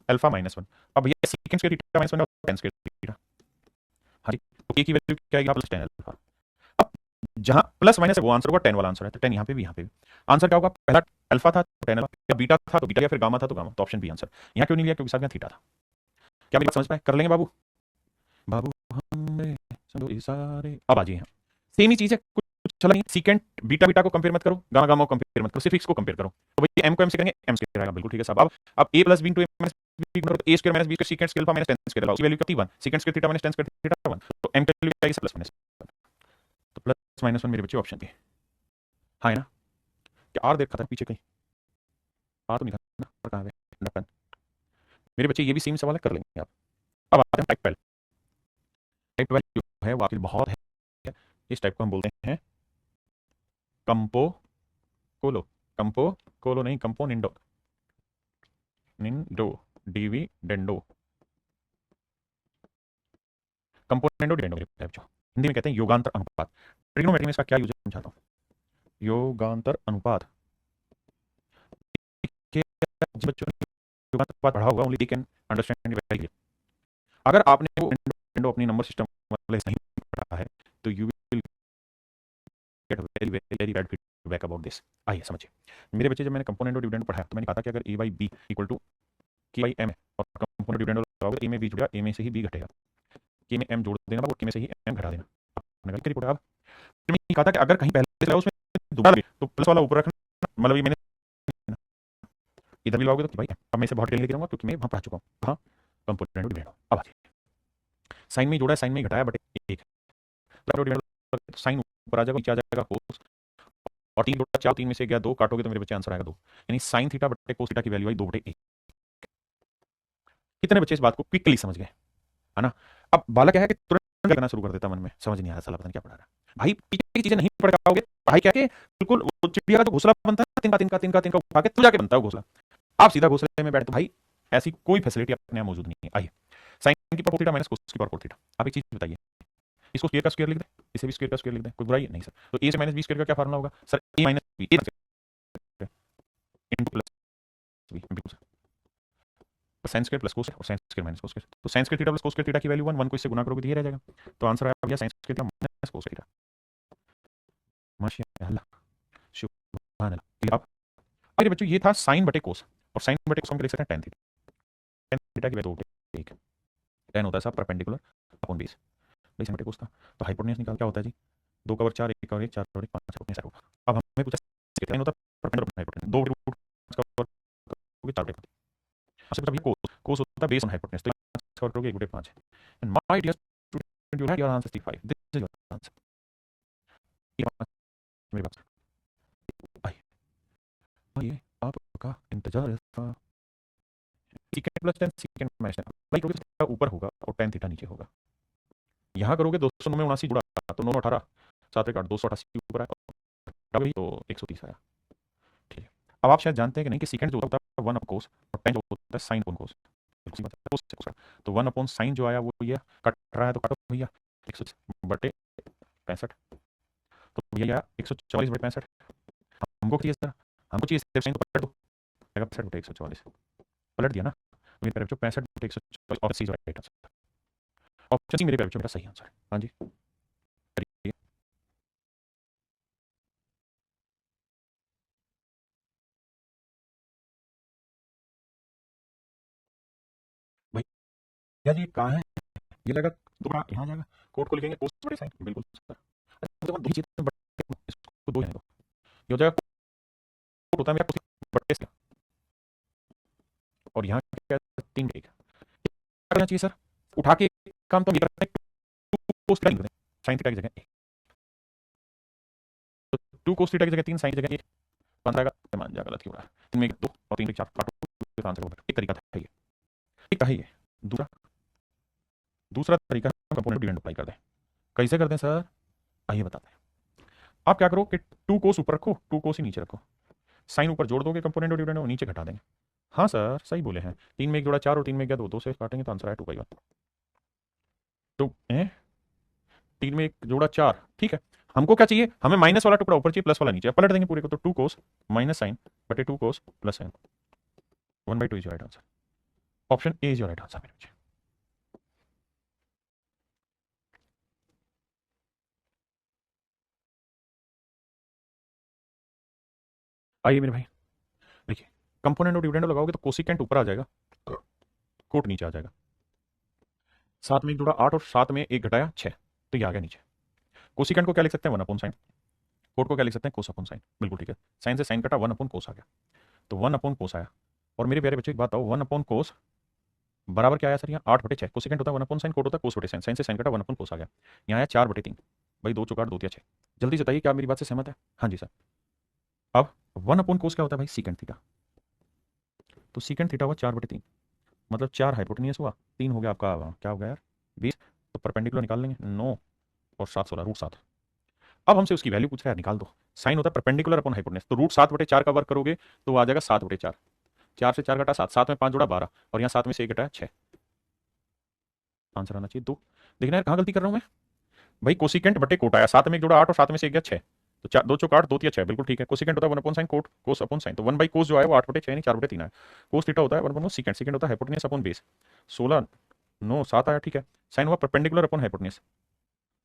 अल्फा माइनस 1 अब ये सेकंड स्क्वायर थीटा माइनस 1 और tan स्क्वायर थीटा हां तो a की वैल्यू क्या आएगी प्लस tan अल्फा अब जहां प्लस माइनस है वो आंसर होगा 10 वाला आंसर है तो 10 यहां पे भी आंसर क्या होगा पहला अल्फा था तो 10 अल्फा या बीटा था तो बीटा या फिर गामा था तो गामा तो ऑप्शन बी आंसर यहां क्यों नहीं लिया क्योंकि साथ में थीटा था। क्या मेरी बात समझ पाए कर लेंगे बाबू बाबू हमने समझो इशारे अब आ जाइए यहां सेम ही चीज है कुछ चला नहीं सीकेंट बीटा बीटा को कंपेयर मत करो गामा गामा को कंपेयर मत करो सिर्फ इसको कंपेयर करो तो भैया m को m से करेंगे m स्क्वायर आएगा बिल्कुल ठीक है साहब अब a plus b into a minus b करो तो a square minus b square secant square alpha minus tan square alpha value कितनी 1 secant square theta minus tan square theta 1 तो m की वैल्यू क्या आएगी प्लस माइनस तो plus minus 1 मेरे बच्चे ऑप्शन बी हां है ना क्या आर देखा था पीछे कहीं आ तो नहीं था ना और कहां है ढक्कन मेरे बच्चे ये भी सेम सवाल है कर लेंगे आप। अब आते हैं टाइप 12 टाइप 12 जो है वो आखिर बहुत है इस टाइप को हम बोलते हैं कंपो कोलो नहीं componendo निंडो dividendo componendo dividendo type जो हिंदी में कहते हैं योगांतर अनुपात ट्रिग्नोमेट्री में इसका क्या यूज है समझाता हूं योगांतर अनुपात जिन बच्चों ने बात पढ़ा होगा only they can understand very clear. अगर आपने वो विंडो अपनी नंबर सिस्टम वाले नहीं पढ़ा है तो you will get very very very bad feedback about this. आइए समझिए, मेरे बच्चे जब मैंने कंपोनेंट और डिविडेंड पढ़ा तो मैंने कहा था कि अगर ए बाई बी इक्वल टू के बाई एम है और कंपोनेंट डिविडेंड लगाओगे ए में बी जुड़ेगा, ए में से ही बी घटेगा, के में एम जोड़ देना और के में से ही एम घटा देना। आपने कहा रिपोर्ट। अब मैंने कहा था कि अगर कहीं पहले से लगाओ उसमें दोबारा तो प्लस वाला ऊपर रखना, मतलब ये मैंने इधर भी लगाओगे तो भाई अब मैं इसे बहुत डिटेल लेके जाऊंगा क्योंकि मैं वहां पढ़ा चुका हूँ। कहाँ कंपोनेंट डिविडेंड। अब साइन में जोड़ा है, साइन में घटाया बटे एक, साइन ऊपर आ जाएगा, नीचे आ जाएगा कोस, और तीन जोड़ा चार, तीन में से गया दो, काटोगे तो मेरे बच्चे आंसर आएगा दो, यानी साइन थीटा बटे कोस थीटा की वैल्यू आई 2/1। कितने बच्चे इस बात को क्विकली समझ गए, है ना? अब बालक क्या है कि तुरंत करना शुरू कर देता मन में, समझ नहीं आ रहा साला पता नहीं क्या पढ़ा रहा है। भाई पीछे की चीजें नहीं पढ़ पाओगे, भाई क्या के बिल्कुल वो चिड़िया का जो घोंसला बनता है तिनका तिनका तिनका तिनका उठा के तू जाके बनता है घोंसला, आप सीधा घोंसले में बैठते। भाई ऐसी कोई फैसिलिटी अपने यहाँ मौजूद नहीं है। आइए साइन की पावर थीटा माइनस कोस की पावर थीटा, आप एक चीज बताइए, इसको स्क्वायर का स्क्वायर लिख दे, इसे भी स्क्वायर का स्क्वायर लिख दे, कोई बुराई नहीं सर। तो ए से माइनस बी स्क्वायर का क्या फार्मूला होगा sir? A minus B into plus B, sine square plus cos और sine square minus cos square, तो sine square theta plus cos square theta की वैल्यू 1 को इससे गुणा करोगे तो ये रह जाएगा, तो आंसर आ गया sign square theta minus cos theta. माशाअल्लाह, सुभान अल्लाह। अब मेरे बच्चों ये था साइन बटे कोस, और साइन बटे कोस हम लिख सकते हैं tan थीटा, tan थीटा की वैल्यू 1, tan होता है साहब परपेंडिकुलर अपॉन बेस, बेस बटे कोस था, तो हाइपोटेन्यूज निकाल क्या होता है जी, 2 का वर्ग 4, 1 का वर्ग 1, 4 का वर्ग 5 अपने साइड होगा। अब हमें पूछा साइन होता है परपेंडिकुलर हाइपोटेन्यूज, 2 रूट 5 का वर्ग करोगे 4 बटे 5, आपसे पूछा कोस, कोस होता है बेस ऑन हाइपोटेन्यूज, तो 5 का वर्ग करोगे 1 बटे 5 है। And my dear student you had your answer 65, this is your answer. ये मेरे पास आइए आपका इंतजार था। Secant plus tan secant minus tan, भाई करोगे तो ऊपर होगा और tan थीटा नीचे होगा। यहाँ करोगे 209 में 79 जुड़ा तो 9 18 7 1 8 288 ऊपर आया तो 130 आया। ठीक है, अब आप शायद जानते हैं कि नहीं कि सीकेंड जो होता है 1 अपॉन कोस और tan जो होता है साइन अपॉन कोस, तो 1 अपॉन साइन जो आया वो ये कट रहा है तो काटो भैया 140 बटे 65, तो भैया 144 बटे 65 हमको चाहिए सर, हमको चाहिए सिर्फ साइन तो पलट दो, 65 बटे 144 पलट दिया ना, तो मेरे बच्चों 65 बटे 144 option C right answer, option C मेरे बच्चों मेरा सही आंसर है। हाँ जी करिए। भैया जी कहाँ है, ये लगा दोबारा यहाँ जाएगा, कोड को लिखेंगे कोस बटे साइन, बिल्कुल सर। अच्छा दो ही चीजें बटे इसको दो ही दो, ये हो जाएगा कोड होता है मेरा बटे साइन, और यहाँ क्या 3 क्या करना चाहिए सर, उठा के काम तो ये करते हैं 2 cos थीटा लिख दें साइन थीटा की जगह, तो 2 cos थीटा की जगह 3 साइन की जगह 1 बन जाएगा, मान जा गलत क्यों रहा है, 3 में 2 और 3 में 4 काटो तो आंसर होगा। एक तरीका था ये, एक था ये। दूसरा दूसरा तरीका कंपोनेंट डिविडेंड अप्लाई कर दें, कैसे करते हैं सर आइए बताते हैं। आप क्या करो कि 2 कोस ऊपर रखो, 2 कोस ही नीचे रखो, साइन ऊपर जोड़ दोगे कंपोनेंट और डिविडेंड, और नीचे घटा देंगे। हाँ सर सही बोले हैं, 3 में 1 जोड़ा 4 और 3 में 1 गया 2, 2 से काटेंगे तो आंसर आया 2/1। तो 3 में 1 जोड़ा 4, ठीक है, हमको क्या चाहिए, हमें माइनस वाला टुकड़ा ऊपर चाहिए प्लस वाला नीचे, पलट देंगे पूरे को, तो 2 कोस माइनस साइन बटे 2 cos plus sine, 1/2 is your right answer, option A is your right answer मेरे बच्चे। आइए मेरे भाई देखिए, कंपोनेंट और डिविडेंड लगाओगे तो कोसिकेंट ऊपर आ जाएगा, कोट नीचे आ जाएगा, 7 में 1 जोड़ा 8 और 7 में 1 घटाया 6, तो ये आ गया नीचे। कोसिकेंट को क्या लिख सकते हैं 1 अपॉन साइन, कोट को क्या लिख सकते हैं कोस अपॉन साइन, बिल्कुल ठीक है, साइन से साइन कटा 1 अपॉन कोस आ गया, तो 1 अपॉन कोस आया। और मेरे प्यारे बच्चे एक बात आओ, 1 अपॉन कोस बराबर क्या आया सर, यहाँ 8/6, कोसिकेंट होता है 1 अपॉन साइन, कोट होता है कोस बटे साइन, साइन से साइन कटा 1 अपॉन कोस आ गया, यहाँ आया 4/3, भाई 2 चौकाट 2 तिया 6। जल्दी से बताइए क्या मेरी बात से सहमत है? हाँ जी सर। अब 1 अपॉन कोस क्या होता है भाई, सीकेंट थीटा, तो सीकेंट थीटा हुआ 4/3, मतलब 4 हाइपोटेनियस हुआ, 3 हो गया आपका क्या हो गया यार 20, तो परपेंडिकुलर निकाल लेंगे 9 और 7 16 √7। अब हमसे उसकी वैल्यू पूछ रहा है निकाल दो, साइन होता है परपेंडिकुलर अपॉन हाइपोटेन्यूज, तो √7/4 का वर्ग करोगे तो आ जाएगा 7/4, 4 से 4 घटा 7, 7 में 5 जोड़ा 12, और यहाँ 7 में से 1 घटाया 6, आंसर आना चाहिए 2। देखना यार कहाँ गलती कर रहा हूँ मैं, भाई कोसिकेंट बटे कोट आया, 7 में 1 जोड़ा 8 और 7 में से 1 गया 6, तो चार दो चौक 8 2 तिया 6 बिल्कुल ठीक है। कोसिकेंट होता है 1/sin कोट कोस अपॉन साइन, तो 1/कोस जो है वो 8/6 नहीं 4/3 है। कोस थीटा होता है 1/कोसिकेंट, सेकंड होता है हाइपोटेन्यूज अपॉन बेस। 16 9 7 आया ठीक है। साइन हुआ परपेंडिकुलर अपॉन हाइपोटेन्यूज।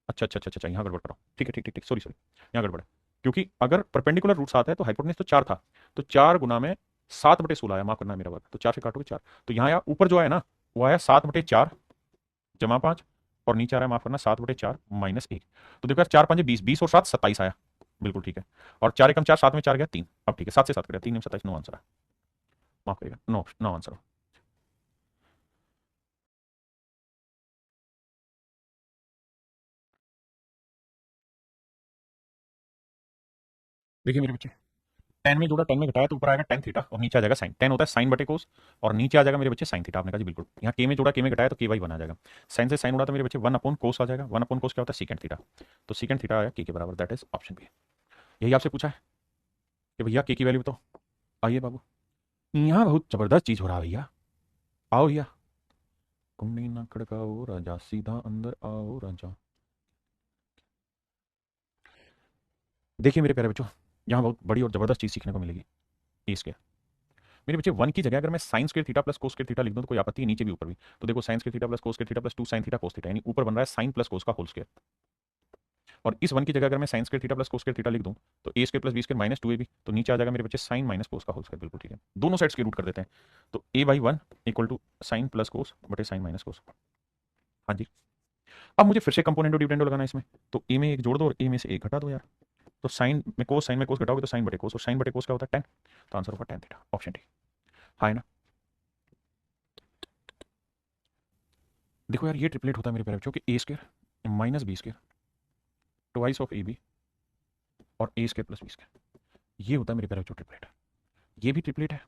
अच्छा अच्छा अच्छा अच्छा, यहाँ गड़बड़ करो, ठीक है ठीक ठीक ठीक, सॉरी सॉरी, यहाँ गड़बड़ है। क्योंकि अगर परपेंडिकुलर रूट 7 है तो हाइपोटेन्यूज तो 4 था, तो 4 गुना में 7/16 आया, माफ करना है मेरा वर्ग, तो 4 से काटोगे 4, तो यहाँ आया ऊपर जो आया ना वो आया 7/4 जमा 5, और नीचे आ रहा है माफ करना 7/4 -1। तो देखो यार 4 5 20, 20 और 7 27 आया, बिल्कुल ठीक है। और 4 एकम 4, 7 में 4 गया 3, अब ठीक है 7 से 7 गया 3 27, नो आंसर है, माफ करिएगा, नो नो आंसर। देखिए मेरे बच्चे, टेन में जोड़ा 10 में घटाया तो ऊपर आएगा tan थीटा और नीचे आ जाएगा साइन, टेन होता है साइन बटे कोस, और नीचे आ जाएगा मेरे बच्चे साइन थीटा। आपने कहा जी बिल्कुल, यहाँ के में जोड़ा के में घटाया तो के वाई बना जाएगा, साइन से साइन उड़ा तो मेरे बच्चे 1/कोस आ जाएगा, 1/कोस क्या होता है सीकेंट थीटा, तो सीकेंट थीटा आया के बराबर, दैट इज ऑप्शन बी। यही आपसे पूछा है कि भैया के की वैल्यू बताओ। आइए बाबू, यहाँ बहुत जबरदस्त चीज हो रहा है भैया, आओ भैया, कुंडी ना खड़काओ राजा सीधा अंदर आओ राजा। देखिए मेरे प्यारे बच्चों, यहाँ बहुत बड़ी और जबरदस्त चीज सीखने को मिलेगी। ए स्क्वायर, मेरे बच्चे 1 की जगह अगर मैं sine square theta plus cos square theta लिख दूं तो कोई आपत्ति है, नीचे भी ऊपर भी। तो देखो sign square theta plus cos square theta plus 2 sine theta cos theta, यानी ऊपर बन रहा है साइन प्लस कोस का होल स्क्वायर। और इस 1 की जगह अगर मैं sine square theta plus cos square theta लिख दूं तो A square plus B square minus 2ab, तो नीचे आ जाएगा मेरे बच्चे साइन माइनस कोस का होल स्क्वायर, बिल्कुल ठीक है। दोनों साइड्स के रूट कर देते हैं, तो a/1 equal to sine plus cos बटे साइन माइनस कोस। हाँ जी, अब मुझे फिर से कंपोनेंट और डिविडेंडो लगाना है इसमें, तो ए में एक जोड़ दो और ए में से एक घटा दो यार। तो साइन में कोस घटाओगे तो साइन बटे कोस, और साइन बटे कोस क्या होता है 10, तो आंसर होगा tan थीटा, ऑप्शन डी। हाँ है ना। देखो यार ये ट्रिपलेट होता है मेरे प्यारे बच्चों कि A square minus B square twice of A B और A square plus B square, ये होता है मेरे प्यारे बच्चों ट्रिपलेट। ये भी ट्रिपलेट है,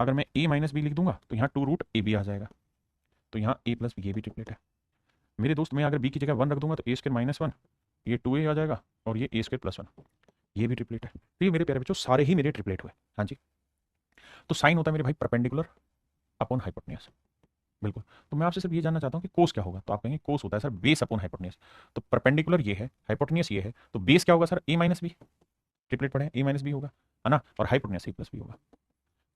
अगर मैं ए माइनस बी लिख दूंगा तो यहाँ 2√ab आ जाएगा, तो यहाँ ए प्लस बी, ये भी ट्रिपलेट है मेरे दोस्त। मैं अगर बी की जगह 1 रख दूंगा तो ए स्क्वायर -1, ये 2a आ जाएगा, और ये ए स्क्वायर प्लस 1, ये भी ट्रिपलेट है। तो ये मेरे प्यारे बच्चों सारे ही मेरे ट्रिपलेट हुए। हाँ जी, तो साइन होता है मेरे भाई परपेंडिकुलर अपॉन हाइपोटेन्यूज, बिल्कुल। तो मैं आपसे सिर्फ ये जानना चाहता हूँ कि कोस क्या होगा, तो आप कहेंगे कोस होता है सर बेस अपॉन हाइपोटेन्यूज, तो परपेंडिकुलर ये है, हाइपोटेन्यूज ये है, तो बेस क्या होगा sir A minus B, triplet पढ़े ए माइनस बी होगा, है ना, और हाइपोटेन्यूज ए प्लस बी होगा।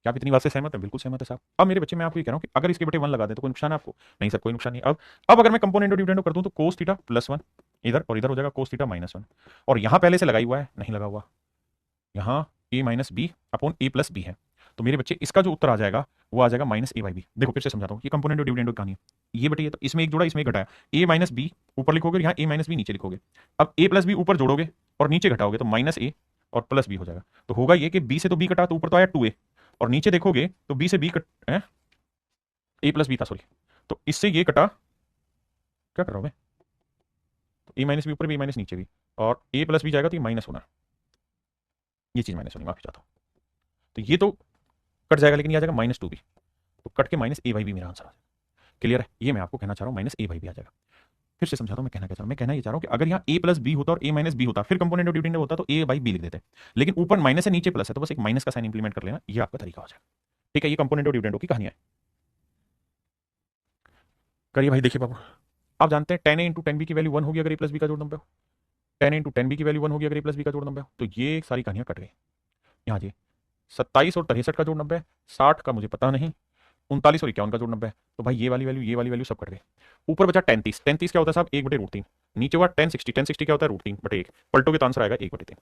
क्या आप इतनी बात से सहमत है? बिल्कुल सहमत है साहब। अब मेरे बच्चे मैं आपको ये कह रहा हूँ कि अगर इसके बटे 1 लगा दें तो कोई नुकसान है आपको? नहीं सर कोई नुकसान नहीं। अब अगर मैं कंपोनेंट और डिविडेंड कर दूं तो कोस थीटा +1 इधर, और इधर हो जाएगा कोस थीटा -1, और यहां पहले से लगाई हुआ है नहीं लगा हुआ, यहाँ a minus B upon A plus B है, तो मेरे बच्चे इसका जो उत्तर आ जाएगा वो आ जाएगा -a/b। देखो फिर से समझाता हूँ, ये कंपोनेंट और डिविडेंड की कहानी है, ये बटे ये, तो इसमें एक जोड़ा इसमें एक घटाया, a माइनस बी ऊपर लिखोगे, यहाँ a माइनस बी नीचे लिखोगे। अब a प्लस बी ऊपर जोड़ोगे और नीचे घटाओगे तो -a और प्लस बी हो जाएगा। तो होगा ये कि b से तो b कटा, तो ऊपर तो आया 2a, और नीचे देखोगे तो b से b कट है, a प्लस बी था सॉरी, तो इससे ये कटा, क्या कर रहा हूँ मैं, तो a माइनस बी ऊपर भी a माइनस नीचे भी, और a प्लस बी जाएगा तो ये माइनस होना, ये चीज माइनस होनी, माफी चाहता हूँ। तो ये तो कट जाएगा, लेकिन ये आ जाएगा -2b, तो कट के -a/b मेरा आंसर आ जाएगा। क्लियर है, ये मैं आपको कहना चाह रहा हूँ, -a/b आ जाएगा। फिर से समझाता हूँ मैं कहना क्या चाह रहा हूँ, मैं कहना ये चाह रहा हूँ कि अगर यहाँ a प्लस बी होता और a माइनस बी होता, फिर कंपोनेंट ऑफ डिविडेंड होता तो a/b लिख देते, लेकिन ऊपर माइनस है नीचे प्लस है, तो बस एक माइनस का साइन इंप्लीमेंट कर लेना, ये आपका तरीका हो जाएगा। ठीक है, ये कंपोनेंट ऑफ डिविडेंड की कहानी है। करिए भाई, देखिए बाबू, आप जानते हैं tan a into tan b की वैल्यू 1 होगी अगर a प्लस बी का जोड़ नंबर हो, tan a into tan b की वैल्यू 1 होगी अगर a प्लस बी का जोड़ नंबर हो, तो ये सारी कहानियां कट गई। यहाँ जी 27 और 63 का जोड़ 90 है, 60 का मुझे पता नहीं, 39 और 51 का जोड़ 90 है, तो भाई ये वाली वैल्यू सब कट गई। ऊपर बचा 33, 33 क्या होता है साहब 1/√3, नीचे हुआ 1060, 1060 क्या होता है √3/1, पलटोगे तो आंसर आएगा 1/3।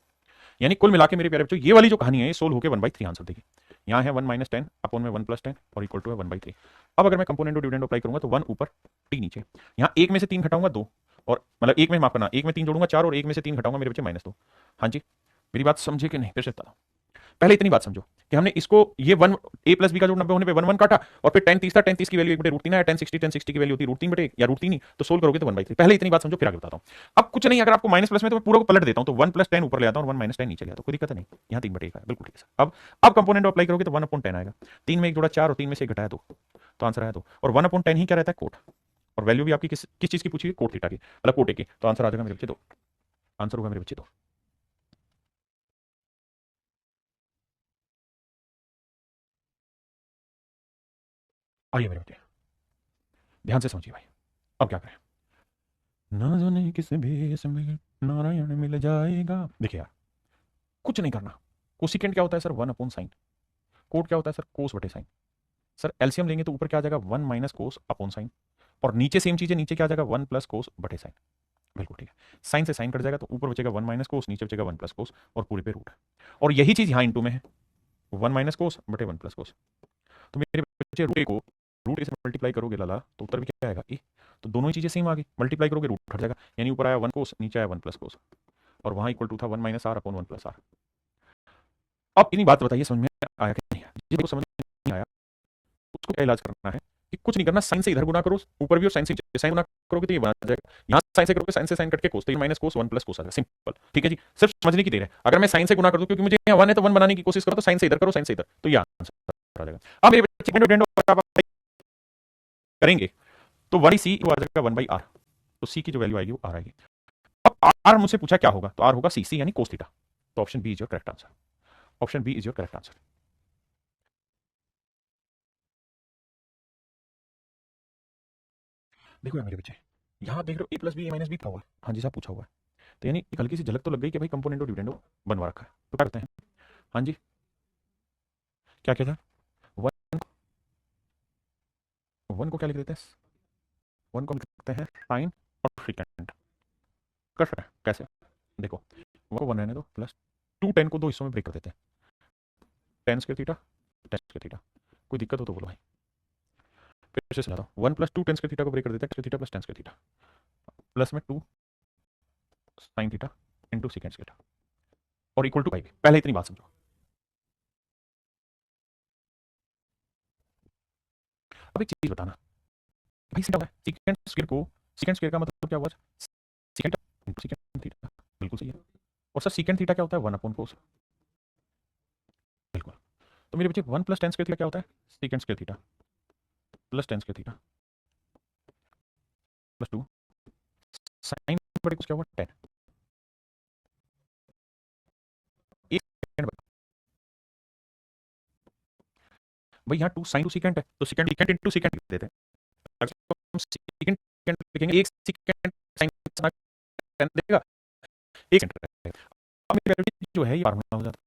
यानी कुल मिला के मेरे प्यारे बच्चों ये वाली जो कहानी है ये सोल्व होकर 1/3 आंसर देगी। यहाँ है 1 - 10 अपॉन में 1 + 10 और इक्वल टू है 1/3। अब अगर मैं कंपोनेंट और डिविडेंड अप्लाई करूंगा तो 1 ऊपर t नीचे, यहाँ एक में से 3 घटाऊंगा 2, और मतलब एक में माफ करना, एक में 3 जोड़ूंगा 4, और एक में से 3 घटाऊंगा मेरे बच्चे -2। हाँ जी, मेरी बात समझे कि नहीं, फिर से बता दूं। पहले इतनी बात समझो कि हमने इसको ये 1 a प्लस बी का जोड़ 90 होने पे 1 1 काटा, और फिर 10 30 था, 10 30 की वैल्यू 1/√3 है, 10 60 की वैल्यू होती है √3/1 या √3 ही, तो सोल्व करोगे तो 1/3। पहले इतनी बात समझो फिर आगे बताता हूं। अब कुछ नहीं, अगर आपको माइनस प्लस में तो मैं पूरा को पलट देता हूं, तो 1 + 10 ऊपर ले आता हूं और 1 - 10 नीचे ले आता हूं, कोई दिक्कत नहीं, यहाँ 3/1 है, बिल्कुल ठीक है। अब कंपोनेंट अप्लाई करोगे तो 1/10 आएगा, 3 में एक जोड़ा 4 और 3 में से एक घटाया 2, तो आंसर आया 2, और 1/10 ही क्या रहता है कोट, और वैल्यू भी आपकी किस चीज की पूछी है, कोट थीटा की, मतलब कोटे की, तो आंसर आ जाएगा मेरे बच्चे 2, आंसर होगा मेरे बच्चे 2। आइए मेरे बच्चे ध्यान से समझिए भाई, अब क्या करें। ना जाने किस भेष में नारायण मिल जाएगा। देखिए यार, कुछ नहीं करना। कोसिकेंट क्या होता है सर? 1/sin। कोट क्या होता है सर? कोस बटे साइन। सर एलसीएम लेंगे तो ऊपर क्या आ जाएगा? 1 माइनस कोस अपॉन साइन। और नीचे सेम चीज है, नीचे क्या आ जाएगा? 1 प्लस कोस बटे साइन। बिल्कुल ठीक है। साइन से साइन कट जाएगा तो ऊपर बचेगा 1 माइनस कोस, नीचे बचेगा 1 प्लस कोस और पूरे पे रूट है। और यही चीज यहाँ इंटू में है, 1 माइनस कोस बटे 1 प्लस कोस। तो मेरे बच्चे रूट ए को रूट ए से मल्टीप्लाई करोगे लाला तो उत्तर भी क्या आएगा? ए। तो दोनों ही चीजें सेम आ गई, मल्टीप्लाई करोगे रूट हट जाएगा, यानी ऊपर आया 1 कोस, नीचे आया 1 प्लस कोस, और वहां इक्वल टू था 1 minus R upon 1 plus R. अब इतनी बात बताइए समझ में आया कि नहीं आया? जिसको समझ में नहीं आया उसको क्या इलाज करना है कि कुछ नहीं करना, साइन से इधर गुना करो ऊपर भी और साइन से साइन गुना करोगे तो ये बना जाएगा। यहाँ साइन से करोगे, साइन से साइन कट के कोस, तो ये माइनस कोस 1 प्लस कोस आ जाएगा। सिंपल, ठीक है जी, सिर्फ समझने की देर है। अगर मैं साइन से गुना कर दूं, क्योंकि मुझे यहाँ 1 है तो 1 बनाने की कोशिश करो, तो साइन से इधर करो, साइन से इधर, तो ये आंसर आ जाएगा। अब मेरे बच्चे करेंगे तो 1/c आ जाएगा 1/r, तो c की जो वैल्यू आएगी वो r आएगी। अब r मुझसे पूछा क्या होगा, तो r होगा c यानी cos थीटा। तो option B is your correct answer. Option B is your correct answer. देखो यार मेरे बच्चे, यहाँ देख रहे हो a plus B A minus B था हुआ है। हाँ जी साहब, पूछा हुआ है। तो यानी एक हल्की सी झलक तो लग गई कि भाई कंपोनेंटो डिविडेंडो बनवा रखा है। तो क्या करते हैं? हाँ जी, क्या क्या था? वन, वन को क्या लिख देते हैं? वन को लिख देते हैं साइन और सेकेंड। कर सकते हैं कैसे? देखो, वन को वन रहने दो, प्लस 2 tan को दो हिस्सों में ब्रेक कर देते हैं। Ten square theta, ten square theta. कोई दिक्कत हो तो बोलो भाई। फिर से सुना दो, 1 प्लस 2 tan स्क्वायर थीटा को ब्रेक कर देते हैं, square theta plus tan square theta, plus में 2 sine theta into second square theta और इक्वल टू पाई। पहले इतनी बात समझो। अब एक चीज बताना भाई, सेकंड स्क्वायर को, सेकंड स्क्वायर का मतलब क्या हुआ? Second into second theta. बिल्कुल सही है। और सर सेकंड थीटा क्या होता है? 1 अपॉन कोस। बिल्कुल। तो मेरे बच्चे 1 प्लस टेन स्क्वायर थीटा क्या होता है? Secant square theta plus tan square theta plus 2 sine बटे कोस क्या हुआ? 10। एक सेकंड भाई, यहाँ 2 साइन टू सेकंड है तो सेकंड सेकंड इंटू सेकंड लिख देते हैं। अगर हम सेकंड सेकंड लिखेंगे, एक सेकंड साइन देगा, एक सेकंड रहेगा। अब मेरे बेटे जो है ये फार्मूला हो जाता है।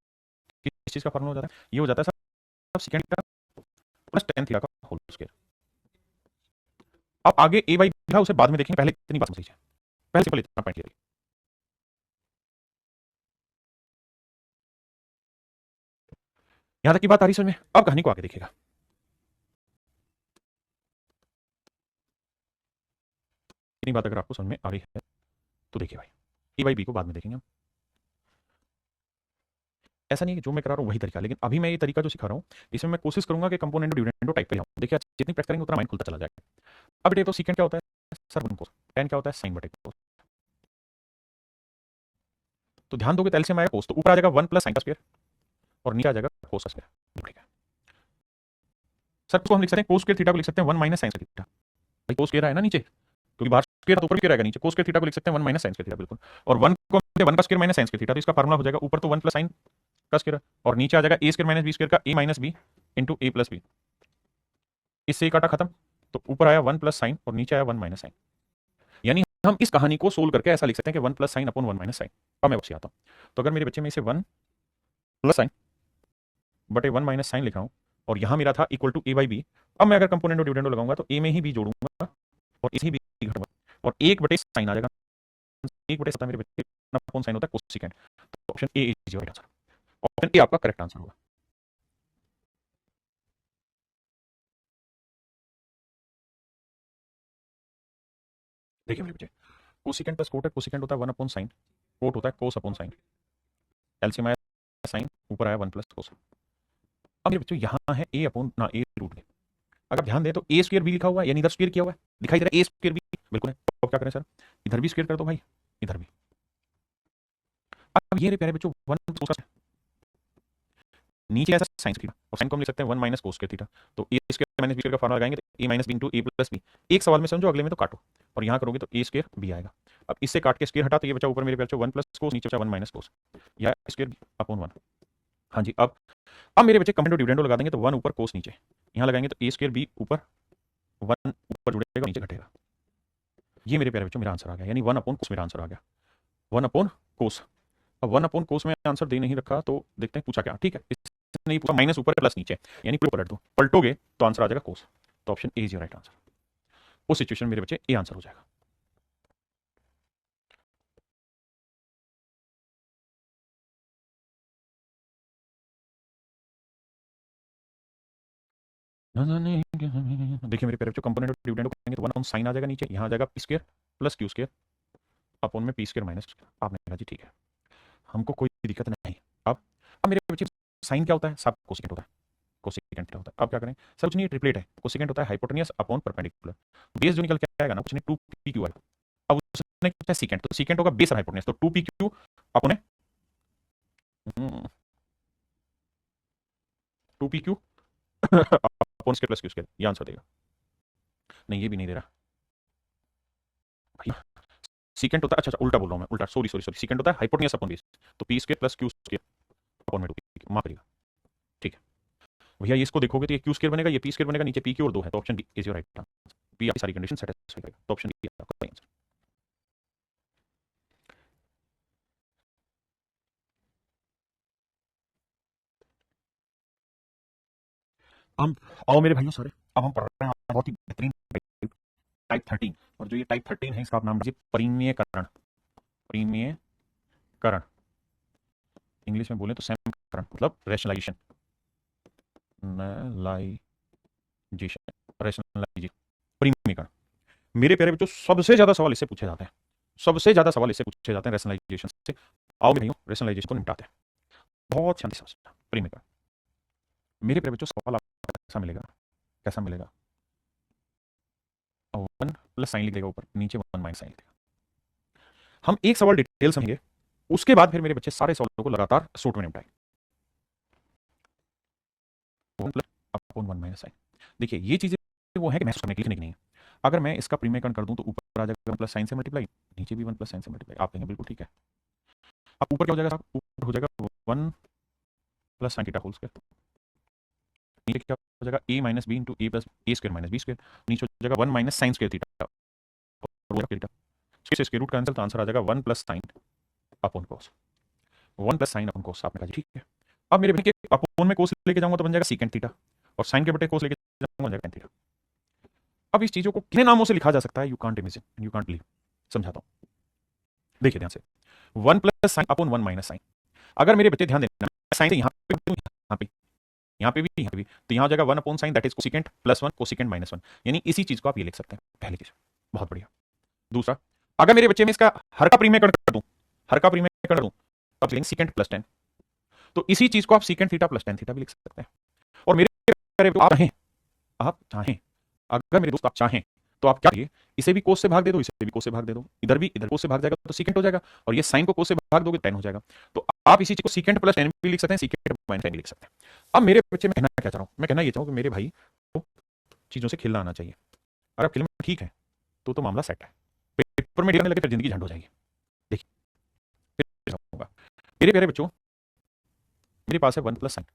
किस चीज का फार्मूला हो जाता है? ये हो जाता है सब second theta plus tan theta का होल स्क्वायर। अब आगे ए बाई बी था, उसे बाद में देखेंगे, पहले इतनी बात समझ लीजिए। पहले सिंपल इतना पॉइंट क्लियर। यहां तक की बात आ रही समझ में? अब कहानी को आगे देखिएगा। इतनी बात अगर आपको समझ में आ रही है तो देखिए भाई, ए बाई बी को बाद में देखेंगे हम। ऐसा नहीं है कि जो मैं करा रहा हूँ वही तरीका, लेकिन अभी मैं ये तरीका जो सिखा रहा हूँ इसमें मैं कोशिश करूंगा कि कंपोनेंट डिविडेंडो टाइप पे लाऊं। देखिए जितनी प्रैक्टिस करेंगे उतना माइंड खुलता चला जाएगा। अब बेटे तो सीकेंड क्या होता है सर? 1 कोस। टेन क्या होता है? साइन बटे कोस। तो ध्यान दोगे तो एलसीएम आएगा कोस, तो ऊपर आ जाएगा 1 प्लस साइन का स्क्वायर और नीचे आ जाएगा कोस का स्क्वायर। ठीक है सर, को हम लिख सकते हैं कोस स्क्वायर थीटा को लिख सकते हैं 1 माइनस साइन थीटा। भाई कोस स्क्वायर है ना नीचे, क्योंकि बाहर स्क्वायर तो ऊपर भी स्क्वायर आएगा, नीचे कोस स्क्वायर थीटा को लिख सकते हैं 1 माइनस साइन थीटा। बिल्कुल। और 1 को 1 का स्क्वायर माइनस साइन थीटा, तो इसका फार्मूला हो जाएगा ऊपर तो 1 प्लस साइन का स्क्वायर और नीचे आ जाएगा ए स्क्वायर माइनस बी स्क्वायर का ए माइनस बी इंटू ए प्लस बी। इससे ये काटा खत्म, तो ऊपर आया 1 प्लस साइन और नीचे आया 1 माइनस साइन। यानी हम इस कहानी को सोल्व करके ऐसा लिख सकते हैं कि 1 plus sine upon 1 minus sine. अब मैं वापस आता हूं, तो अगर मेरे बच्चे में इसे 1 प्लस साइन बटे 1 माइनस साइन लिख रहा हूं और यहां मेरा था equal to A by B. अब मैं अगर कंपोनेंट और डिविडेंडो लगाऊंगा तो ए में ही बी जोड़ूंगा और इसी बी घटूंगा और 1 बटे साइन आ जाएगा। 1 बटे 7 मेरे बच्चे कौन साइन होता है? कोसेकेंड। तो option A is your answer. Option ए आपका करेक्ट आंसर होगा। देखिए मेरे बच्चे, कोसिकेंड प्लस कोट है, कोसिकेंड होता है 1 अपॉन साइन, कोट होता है कोस अपॉन साइन। एलसीएम आया साइन, ऊपर आया 1 प्लस कोस। अब मेरे बच्चों यहाँ है ए अपॉन ना ए रूट में। अगर ध्यान दें तो ए स्क्वायर भी लिखा हुआ है, यानी इधर स्क्वायर किया हुआ है, दिखाई दे रहा है ए स्क्वायर भी। बिल्कुल है। तो क्या करें सर? इधर भी स्क्वायर कर दो भाई, इधर भी। अब ये रे प्यारे बच्चों 1 नीचे ऐसा साइन थीटा और साइन को हम लिख सकते हैं 1 माइनस कोस स्क्वायर थीटा। तो A square minus B square का फार्मूला लगाएंगे तो ए माइनस बी इंटू ए प्लस बी। एक सवाल में समझो, अगले में तो काटो, और यहाँ करोगे तो ए स्क्वायर बी आएगा। अब इससे काट के स्क्वायर हटा तो ये बचा ऊपर मेरे बच्चों 1 प्लस कोस, नीचे बचा 1 माइनस कोस, या स्क्वायर अपॉन 1। हाँ जी, अब मेरे बच्चे कंपोनेंट डिविडेंडो लगा देंगे तो 1 ऊपर कोस नीचे, यहाँ लगाएंगे तो ए स्क्वायर बी ऊपर 1 ऊपर जुड़ेगा नीचे घटेगा। ये मेरे प्यारे बच्चों मेरा आंसर आ गया, यानी 1 अपॉन कोस मेरा आंसर आ गया। 1 अपॉन कोस अब 1/कोस में आंसर दे नहीं रखा तो देखते हैं पूछा क्या। ठीक है, इसने नहीं पूछा माइनस ऊपर प्लस नीचे, यानी पूरे पलट दो, पलटोगे तो आंसर आ जाएगा कोस। तो option A is your right answer. उस सिचुएशन में मेरे बच्चे ए आंसर हो जाएगा। देखिए मेरे प्यारे बच्चों, कंपोनेंट और डिविडेंड को करेंगे तो 1/sin आ जाएगा नीचे, यहाँ आ जाएगा P square plus Q square upon में P square minus Q square. आपने कहा जी ठीक है, हमको कोई दिक्कत नहीं। अब मेरे बच्चे साइन क्या होता है, सब कोसेकेंट होता है, कोसेकेंट होता है। अब क्या करें सर, कुछ नहीं, ट्रिपलेट है, कोसेकेंट होता है हाइपोटेनियस अपॉन परपेंडिकुलर। बेस जो निकल के आएगा ना कुछ नहीं 2pq आएगा। अब उसने क्या सीकेंट, तो सीकेंट होगा बेस और हाइपोटेनियस, तो 2pq upon 2pq upon square plus Q square, ये आंसर देगा। नहीं ये भी नहीं दे रहा भैया, सीकेंट होता है, अच्छा अच्छा उल्टा बोल रहा हूँ मैं, उल्टा, सॉरी सॉरी सॉरी, सीकेंट होता है हाइपोटेनियस अपॉन बेस, तो P square plus Q square upon में 2pq, माफ करिएगा। ठीक है भैया, ये इसको देखोगे तो ये क्यू स्क्वायर बनेगा, ये पी स्क्वायर बनेगा, नीचे पी क्यू और 2 है, तो option B is your right answer. B आपकी सारी कंडीशन सेटिस्फाई करेगा, तो ऑप्शन बी आपका सही आंसर। हम आओ मेरे भाइयों सारे, अब हम पढ़ रहे हैं बहुत ही बेहतरीन टाइप 13, और जो ये टाइप 13 है इसका आप नाम दीजिए परिमेयकरण। परिमेयकरण इंग्लिश में बोले तो सैमकरण, मतलब रैशनलाइजेशन, रैशनलाइजेशन, परिमेयकरण। मेरे प्यारे बच्चों सबसे ज्यादा सवाल इससे पूछे जाते हैं, सबसे ज्यादा सवाल इससे पूछे जाते हैं रैशनलाइजेशन से। आओ मेरे भाइयों रैशनलाइजेशन को निपटाते हैं बहुत शांति से। परिमेयकरण मेरे प्यारे बच्चों सवाल आपको कैसा मिलेगा, कैसा मिलेगा, 1 + साइन लिख देगा ऊपर, नीचे 1 - साइन लिख देगा। हम एक सवाल डिटेल समझेंगे, उसके बाद फिर मेरे बच्चे सारे सवालों को लगातार शॉर्ट में निपटाएंगे। 1 + 1 - साइन, देखिए ये चीजें वो है कि महसूस करने के लिए, लिखने की नहीं है। अगर मैं इसका परिमेयकरण कर दूं तो ऊपर आ जाएगा 1 + साइन से मल्टीप्लाई, नीचे भी 1 + साइन से मल्टीप्लाई। आप कहेंगे बिल्कुल ठीक है। अब ऊपर क्या हो जाएगा साहब, ऊपर हो जाएगा 1 + साइन थीटा होल स्क्वायर, नीचे क्या हो जाएगा a - b × a + a² - b², नीचे हो जाएगा 1 - साइन स्क्वायर थीटा और थीटा, इसके स्क्वायर रूट कैंसिल, तो आंसर आ जाएगा 1 + साइन अपॉन कोस, 1 + साइन अपॉन कोस। आपने कहा जी ठीक है। अब मेरे बच्चे अपॉन में कोस लेके जाऊंगा तो बन जाएगा सीकेंट थीटा, और साइन के बटे कोस लेके जाऊंगा बन जाएगा tan थीटा। अब इस चीजों को कितने नामों से लिखा जा सकता है, you can't imagine, you can't believe. समझाता हूं, देखिए ध्यान से, 1 + साइन अपॉन 1 - साइन। अगर मेरे बच्चे ध्यान देना, साइन यहाँ पे यहाँ पे यहाँ पे भी यहाँ पे भी, तो यहाँ हो जाएगा 1 sine that is cosecant +1 cosecant -1, यानी इसी चीज को आप ये लिख सकते हैं, पहली चीज। बहुत बढ़िया। दूसरा, अगर मेरे बच्चे में इसका हर का परिमेयकरण कर दूं, हर का परिमेयकरण कर दूं, तो आप लिखेंगे सीकेंट +10, तो इसी चीज को आप सीकेंट थीटा + tan थीटा भी लिख सकते हैं। और मेरे आप चाहें, अगर मेरे दोस्त आप चाहें तो आप क्या करिए, इसे भी कोस से भाग दे दो, इसे भी कोस से भाग दे दो, इधर भी इधर कोस से भाग जाएगा तो सीकेंट हो जाएगा, और ये साइन को कोस से भाग दोगे tan हो जाएगा। तो आप इसी चीज को सीकेंट +10 भी लिख सकते हैं, सीकेंट -10 भी लिख सकते हैं। अब मेरे बच्चे में कहना क्या चाह रहा हूं, मैं कहना ये चाहूँ कि मेरे भाई को चीजों से खेलना आना चाहिए। अगर आप खेल में ठीक है तो मामला सेट है, पेपर में गिरने लगे फिर जिंदगी झंड हो जाएगी। देखिए फिर होगा मेरे प्यारे बच्चों, मेरे पास है 1 + साइन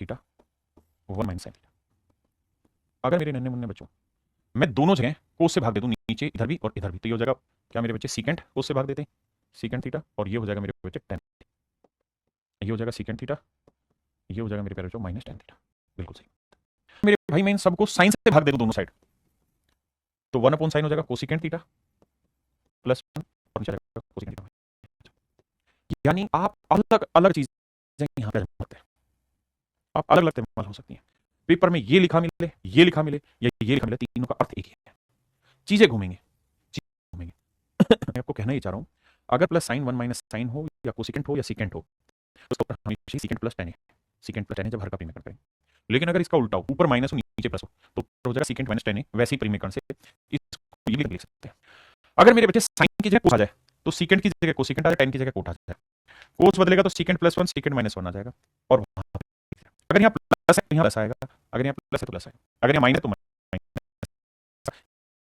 थीटा 1 - साइन थीटा। अगर मेरे नन्हे मुन्ने बच्चों मैं दोनों जगह कोस से भाग दे दूं, नीचे इधर भी और इधर भी, तो ये हो जाएगा क्या मेरे बच्चे सीकेंट कोस से भाग देते हैं, सीकेंट थीटा, और ये हो जाएगा मेरे बच्चे tan, ये हो जाएगा सीकेंट थीटा, ये हो जाएगा मेरे प्यारे बच्चों -tan थीटा। बिल्कुल सही। मेरे भाई मैं इन सबको साइन से भाग दे दूं दोनों साइड, तो 1/साइन हो जाएगा कोसिकेंट थीटा +1 और नीचे जाएगा कोसिकेंट थीटा। यानी आप अलग अलग चीजें यहाँ पे करते हैं, आप अलग अलग इस्तेमाल हो सकती हैं। पेपर में ये लिखा मिले, ये लिखा मिले, या ये लिखा मिले, तीनों का अर्थ एक ही है, चीजें घूमेंगे, चीजें घूमेंगे। मैं आपको कहना ही चाह रहा हूं, अगर प्लस साइन 1 - साइन हो या कोसिकेंट हो या सीकेंट हो, तो हमेशा सीकेंट +10 है, सीकेंट +10 है जब हर का परिमेयकरण करें। लेकिन अगर इसका उल्टा हो, ऊपर माइनस हो नीचे प्लस हो, तो ऊपर हो जाएगा सीकेंट -10 है, वैसे ही परिमेयकरण से इसको ये भी लिख सकते हैं। अगर मेरे बच्चे साइन की जगह कोस आ जाए तो सीकेंट की जगह कोसिकेंट आ जाए, tan की जगह कोट आ जाए, कोस बदलेगा तो सीकेंट +1 सीकेंट -1 आ जाएगा, और अगर यहाँ प्लस है तो यहाँ प्लस आएगा, अगर यहाँ प्लस है तो प्लस आएगा, अगर यहाँ माइनस है तो माइनस,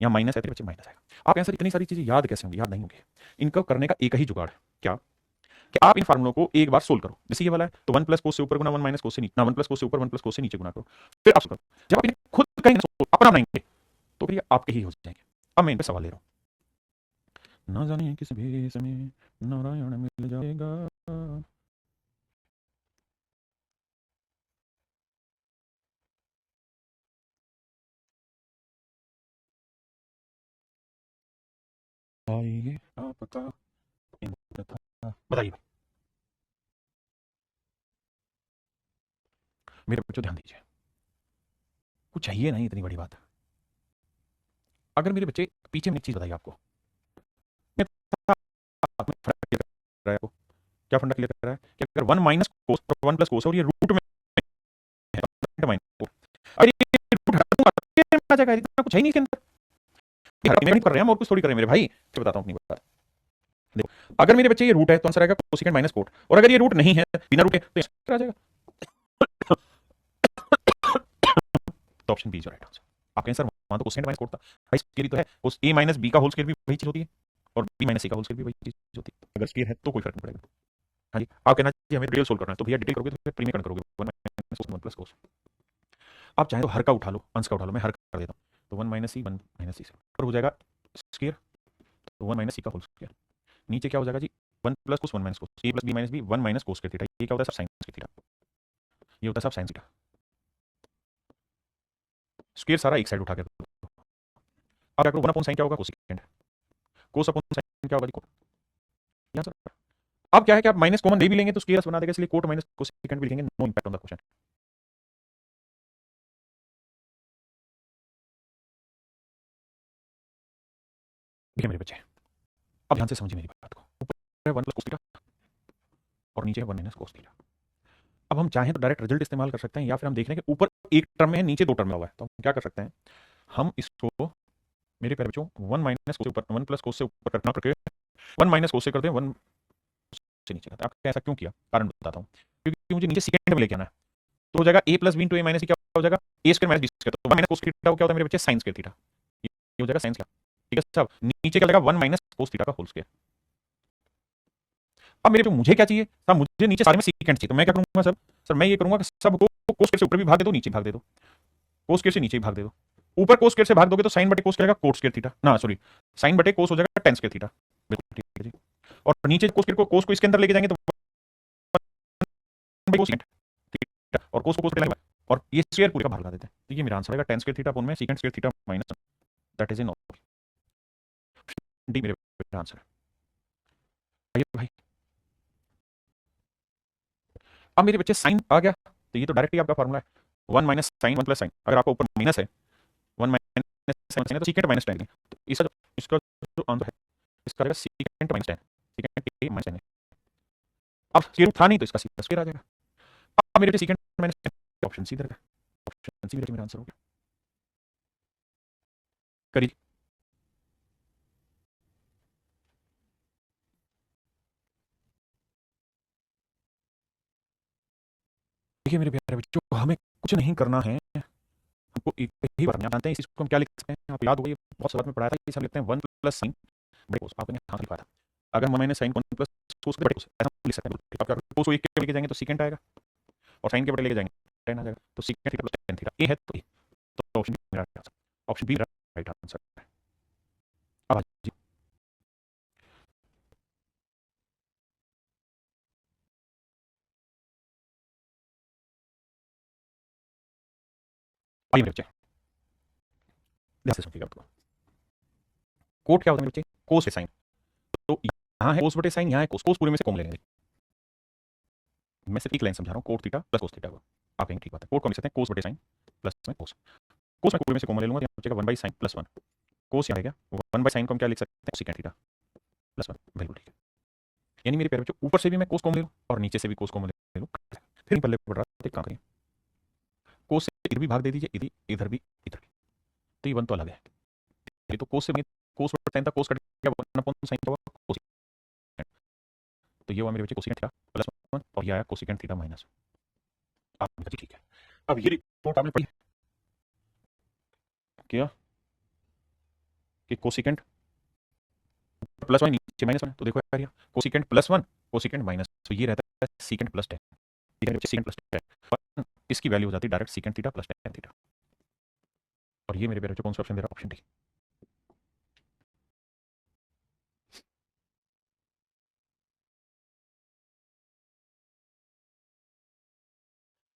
यहाँ माइनस है तो बच्चे माइनस आएगा। आप आंसर इतनी सारी चीजें याद कैसे होंगी, याद नहीं होंगी। इनको करने का एक ही जुगाड़ है, क्या कि आप इन फार्मूलों को एक बार सोल्व करो। जैसे ये वाला है तो 1 + कोस से ऊपर गुना 1 - कोस से नीचे, 1 + कोस से ऊपर 1 + कोस से नीचे गुना करो, फिर आप करो। जब आप इन्हें खुद कहीं अपना बनाएंगे तो फिर ये आपके ही हो जाएंगे। अब मैं इन पे सवाल ले रहा हूँ, ना जाने किस भेष में नारायण मिल जाएगा। आइए आपका इंतजार था। बताइए भाई। मेरे बच्चों ध्यान दीजिए, कुछ चाहिए नहीं इतनी बड़ी बात। अगर मेरे बच्चे पीछे में एक चीज बताइए आपको, मैं में फंडा क्लियर कर रहा है आपको। क्या फंडा क्लियर कर रहा है कि अगर वन माइनस कोस और वन प्लस कोस और ये रूट में है माइनस कोस, अगर ये रूट हटा दूंगा तो आ जाएगा, इतना कुछ है ही नहीं इसके अंदर। इमेजिन कर रहे हैं हम और कुछ थोड़ी कर रहे हैं मेरे भाई। फिर बताता हूँ अपनी बात। देखो अगर मेरे बच्चे ये रूट है तो आंसर आएगा कोसेकेंट माइनस कोट, और अगर ये रूट नहीं है बिना रूट के तो आंसर आ जाएगा। तो option B is right answer. आपका आंसर वहां तो कोसेकेंट माइनस कोट था भाई, स्केयर तो है, उस ए माइनस बी का होल स्केयर भी वही चीज होती है और बी माइनस सी का होल स्केयर भी वही चीज होती है। अगर स्केयर है तो कोई फर्क नहीं पड़ेगा। हाँ जी, आप कहना जी हमें डिटेल सोल्व करना है, तो भैया डिटेल करोगे तो फिर प्रीमियर करोगे वन माइनस कोस वन प्लस कोस। आप चाहें तो हर का उठा लो, अंश का उठा लो, मैं हर कर देता हूँ। तो वन माइनस सी से और हो जाएगा स्केयर, तो वन माइनस सी का होल स्केयर। नीचे क्या हो जाएगा जी, one plus cos one minus cos, A plus B minus B one minus cos के थीटा। ये क्या होता है सब साइन के थीटा, ये होता है सब साइन थीटा। स्क्वायर सारा एक साइड उठा के अब क्या करो, वन अपॉन साइन क्या होगा कोसेकेंड, कोस अपॉन साइन क्या होगा जी कोट। यहाँ सर अब क्या है कि आप माइनस कॉमन ले भी लेंगे तो स्क्वायर बना देगा, इसलिए कोट माइनस कोसेकेंड भी लिखेंगे, no impact on the question. देखिए मेरे बच्चे, अब ध्यान से समझिए मेरी बात को। ऊपर है वन प्लस कोस थीटा और नीचे है वन माइनस कोस थीटा। अब हम चाहें तो डायरेक्ट रिजल्ट इस्तेमाल कर सकते हैं, या फिर हम देख रहे हैं कि ऊपर एक टर्म में है नीचे दो टर्म में हुआ है, तो हम क्या कर सकते हैं, हम इसको मेरे प्यारे बच्चों वन माइनस कोस से ऊपर वन प्लस कोस से ऊपर कल्पना करके वन माइनस कोस से करते हैं वन से नीचे करते हैं। आप ऐसा क्यों किया, कारण बताता हूँ। क्योंकि मुझे नीचे सेकंड में लेके आना है, तो हो जाएगा ए plus B into A minus क्या हो जाएगा, ए स्क्वायर माइनस बी स्क्वायर। तो वन माइनस कोस थीटा क्या होता है मेरे बच्चे, साइन स्क्वायर थीटा। ये हो जाएगा साइन स्क्वायर, ठीक है साहब। नीचे क्या लगेगा, वन माइनस कोस थीटा का होल स्क्वायर। अब मेरे पे मुझे क्या चाहिए साहब, मुझे नीचे सारे में सीकेंड चाहिए, तो मैं क्या करूंगा सर, सर मैं ये करूंगा कि सबको कोस स्क्वायर से ऊपर भी भाग दे दो, नीचे भाग दे दो, कोस स्क्वायर से नीचे भी भाग दे दो। ऊपर कोस स्क्वायर से भाग दोगे तो साइन बटे कोस क्या आएगा, कोट स्क्वायर थीटा ना, सॉरी साइन बटे कोस हो जाएगा टेन स्क्वायर थीटा। बिल्कुल ठीक है जी। और नीचे कोस स्क्वायर को कोस को इसके अंदर लेके जाएंगे तो थीटा और कोस को कोस के और ये स्क्वायर पूरे का भाग लगा देते हैं। तो ये मेरा आंसर आएगा टेन स्क्वायर थीटा अपॉन में second square theta minus, that is in D मेरे आंसर है भाई। अब मेरे बच्चे साइन आ गया, तो ये तो डायरेक्टली आपका फॉर्मूला है one minus sine one plus sign. अगर आपको ऊपर माइनस है, वन माइनस साइन है तो सीकेंट माइनस टेन, तो इसका जो आंसर है इसका रहेगा secant minus ten, secant A minus ten है। अब स्क्वायर था नहीं तो इसका सीधा स्क्वायर आ जाएगा। अब मेरे secant minus tan option C इधर का, ऑप्शन सी मेरा आंसर हो गया। करिए देखिए मेरे प्यारे बच्चों, हमें कुछ नहीं करना है, हमको एक ही बार जानते हैं इसको हम क्या लिख सकते हैं। आप याद होगा ये बहुत साल में पढ़ाया था, इसे हम लिखते हैं वन प्लस साइन बटे कोस। आपने हाथ लिखा था, अगर one minus sine one plus cos बटे कोस ऐसा लिख सकते हैं। आप कोस को एक के लेके जाएंगे तो सीकेंट आएगा, और साइन के बटे लेके जाएंगे टेन आ जाएगा, तो secant theta plus tan theta A है, तो ऑप्शन बी मेरा आंसर, ऑप्शन बी मेरा राइट आंसर है। अब जी आइए मेरे बच्चे ध्यान से समझिएगा आपको। कोट क्या होता है मेरे बच्चे, कोस है साइन, तो यहाँ है कोस बटे साइन, यहाँ है कोस, कोस पूरे में से कॉमन लेंगे। मैं सिर्फ एक लाइन समझा रहा हूँ, cot theta plus cos theta को। आप कहेंगे ठीक बात है, कोट कौन लिख सकते हैं, कोस बटे साइन प्लस में कोस। कोस में पूरे में से कॉमन ले लूंगा, तो यहाँ बचेगा one by sine plus one. Cos यहाँ है क्या, वन बाई साइन को हम क्या लिख सकते हैं, सेकंड थीटा प्लस वन। बिल्कुल ठीक है, यानी मेरे प्यारे बच्चों ऊपर से भी मैं कोस कॉमन ले लूँ और नीचे से भी कोस कॉमन ले लूँ, फिर पल्ले पड़ रहा है, एक काम करिए, कोस से इधर भी भाग दे दीजिए, इधर इधर भी इधर भी, तो ये वन तो अलग है। ये तो कोस से कोस बटे साइन था, कोस कट गया, वन अपॉन साइन क्या हुआ कोसेकेंट। तो ये हुआ मेरे बच्चे कोसेकेंट थीटा प्लस वन, और ये आया कोसेकेंट थीटा माइनस। आप ठीक है, अब ये रिपोर्ट आपने पढ़ी क्या कि कोसेकेंट प्लस वन नीचे माइनस वन, तो देखो यार cosecant plus one cosecant minus, तो ये रहता है secant plus ten, secant plus ten, इसकी वैल्यू हो जाती है direct secant theta plus tan theta. और ये मेरे प्यारे बच्चों कौन सा ऑप्शन दे रहा है, ऑप्शन डी।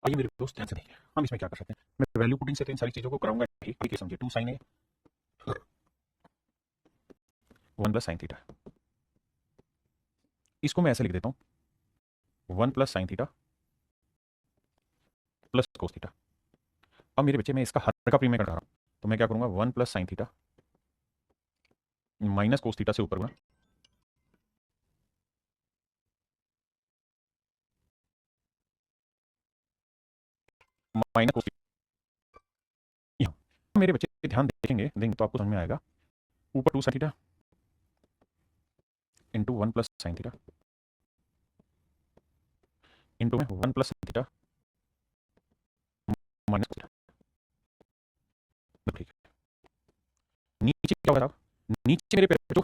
आइए मेरे दोस्त ध्यान से देखिए, हम इसमें क्या कर सकते हैं। मैं वैल्यू पुटिंग से तो इन सारी चीजों को कराऊंगा ही। आइए समझिए, 2 sin a 1 plus sine theta, इसको मैं ऐसे लिख देता हूं 1 plus sine theta plus cos theta. अब मेरे बच्चे मैं इसका हर का प्रीमेय कर रहा हूं, तो मैं क्या करूंगा 1 plus sine theta minus cos theta से ऊपर गुणा माइनस कोस। यहाँ मेरे बच्चे ध्यान देंगे तो आपको समझ में आएगा, ऊपर 2 sine theta into 1 plus sine theta into में 1 plus sine theta minus cos theta. ठीक है, नीचे क्या होगा साहब, नीचे मेरे पे जो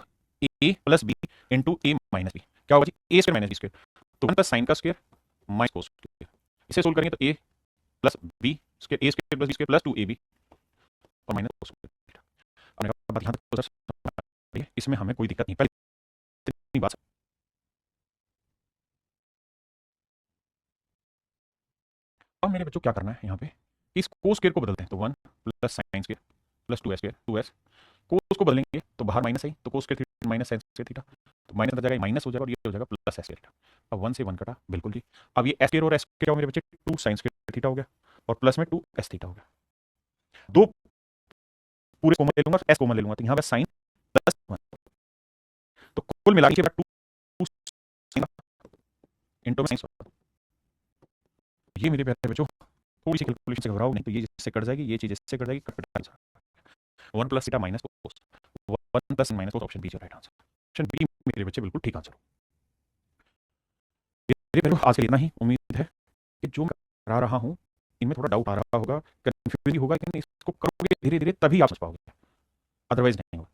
A plus B into A minus B क्या होगा जी, A square minus B square, तो 1 प्लस साइन का स्क्वायर माइनस कोस स्क्वायर। इसे सोल्व करेंगे तो A plus B square, A square plus B square plus 2 A B और minus cos square. हमने कहा बात यहाँ तक तो सर इसमें हमें कोई दिक्कत नहीं, पहले इतनी बात। अब मेरे बच्चों क्या करना है यहाँ पे, इस कोस स्क्वायर को बदलते हैं, तो 1 plus sine square plus 2 square 2s, कोस को बदलेंगे तो बाहर माइनस आई, तो कोस square theta minus sign square theta, तो माइनस बच जाएगा, माइनस हो जाएगा और ये हो जाएगा प्लस एस स्क्वायर थीटा। अब 1 से 1 कटा, बिल्कुल जी। अब ये एस स्क्वायर और एस स्क्वायर मेरे बच्चे 2 साइन स्क्वायर थीटा हो गया और प्लस में 2 एस थीटा हो गया। दो पूरे कॉमन ले लूंगा, एस कॉमन ले लूंगा, तो यहाँ पे साइन प्लस 1, तो कुल मिला के 2 साइन इंटू में साइन। ये मेरे प्यारे बच्चों थोड़ी सी कैलकुलेशन से घबराओ नहीं, तो ये इससे कट जाएगी, ये चीज इससे कट जाएगी, cut cut 1 plus theta minus cos 1 plus minus cos, option B जो राइट आंसर। ऑप्शन बी मेरे बच्चे बिल्कुल ठीक आंसर हो। मेरे आज के लिए इतना ही। उम्मीद है कि जो मैं करा रहा हूँ इनमें थोड़ा डाउट आ रहा होगा, कंफ्यूजन होगा, लेकिन इसको करोगे धीरे धीरे तभी आप समझ पाओगे, अदरवाइज नहीं होगा।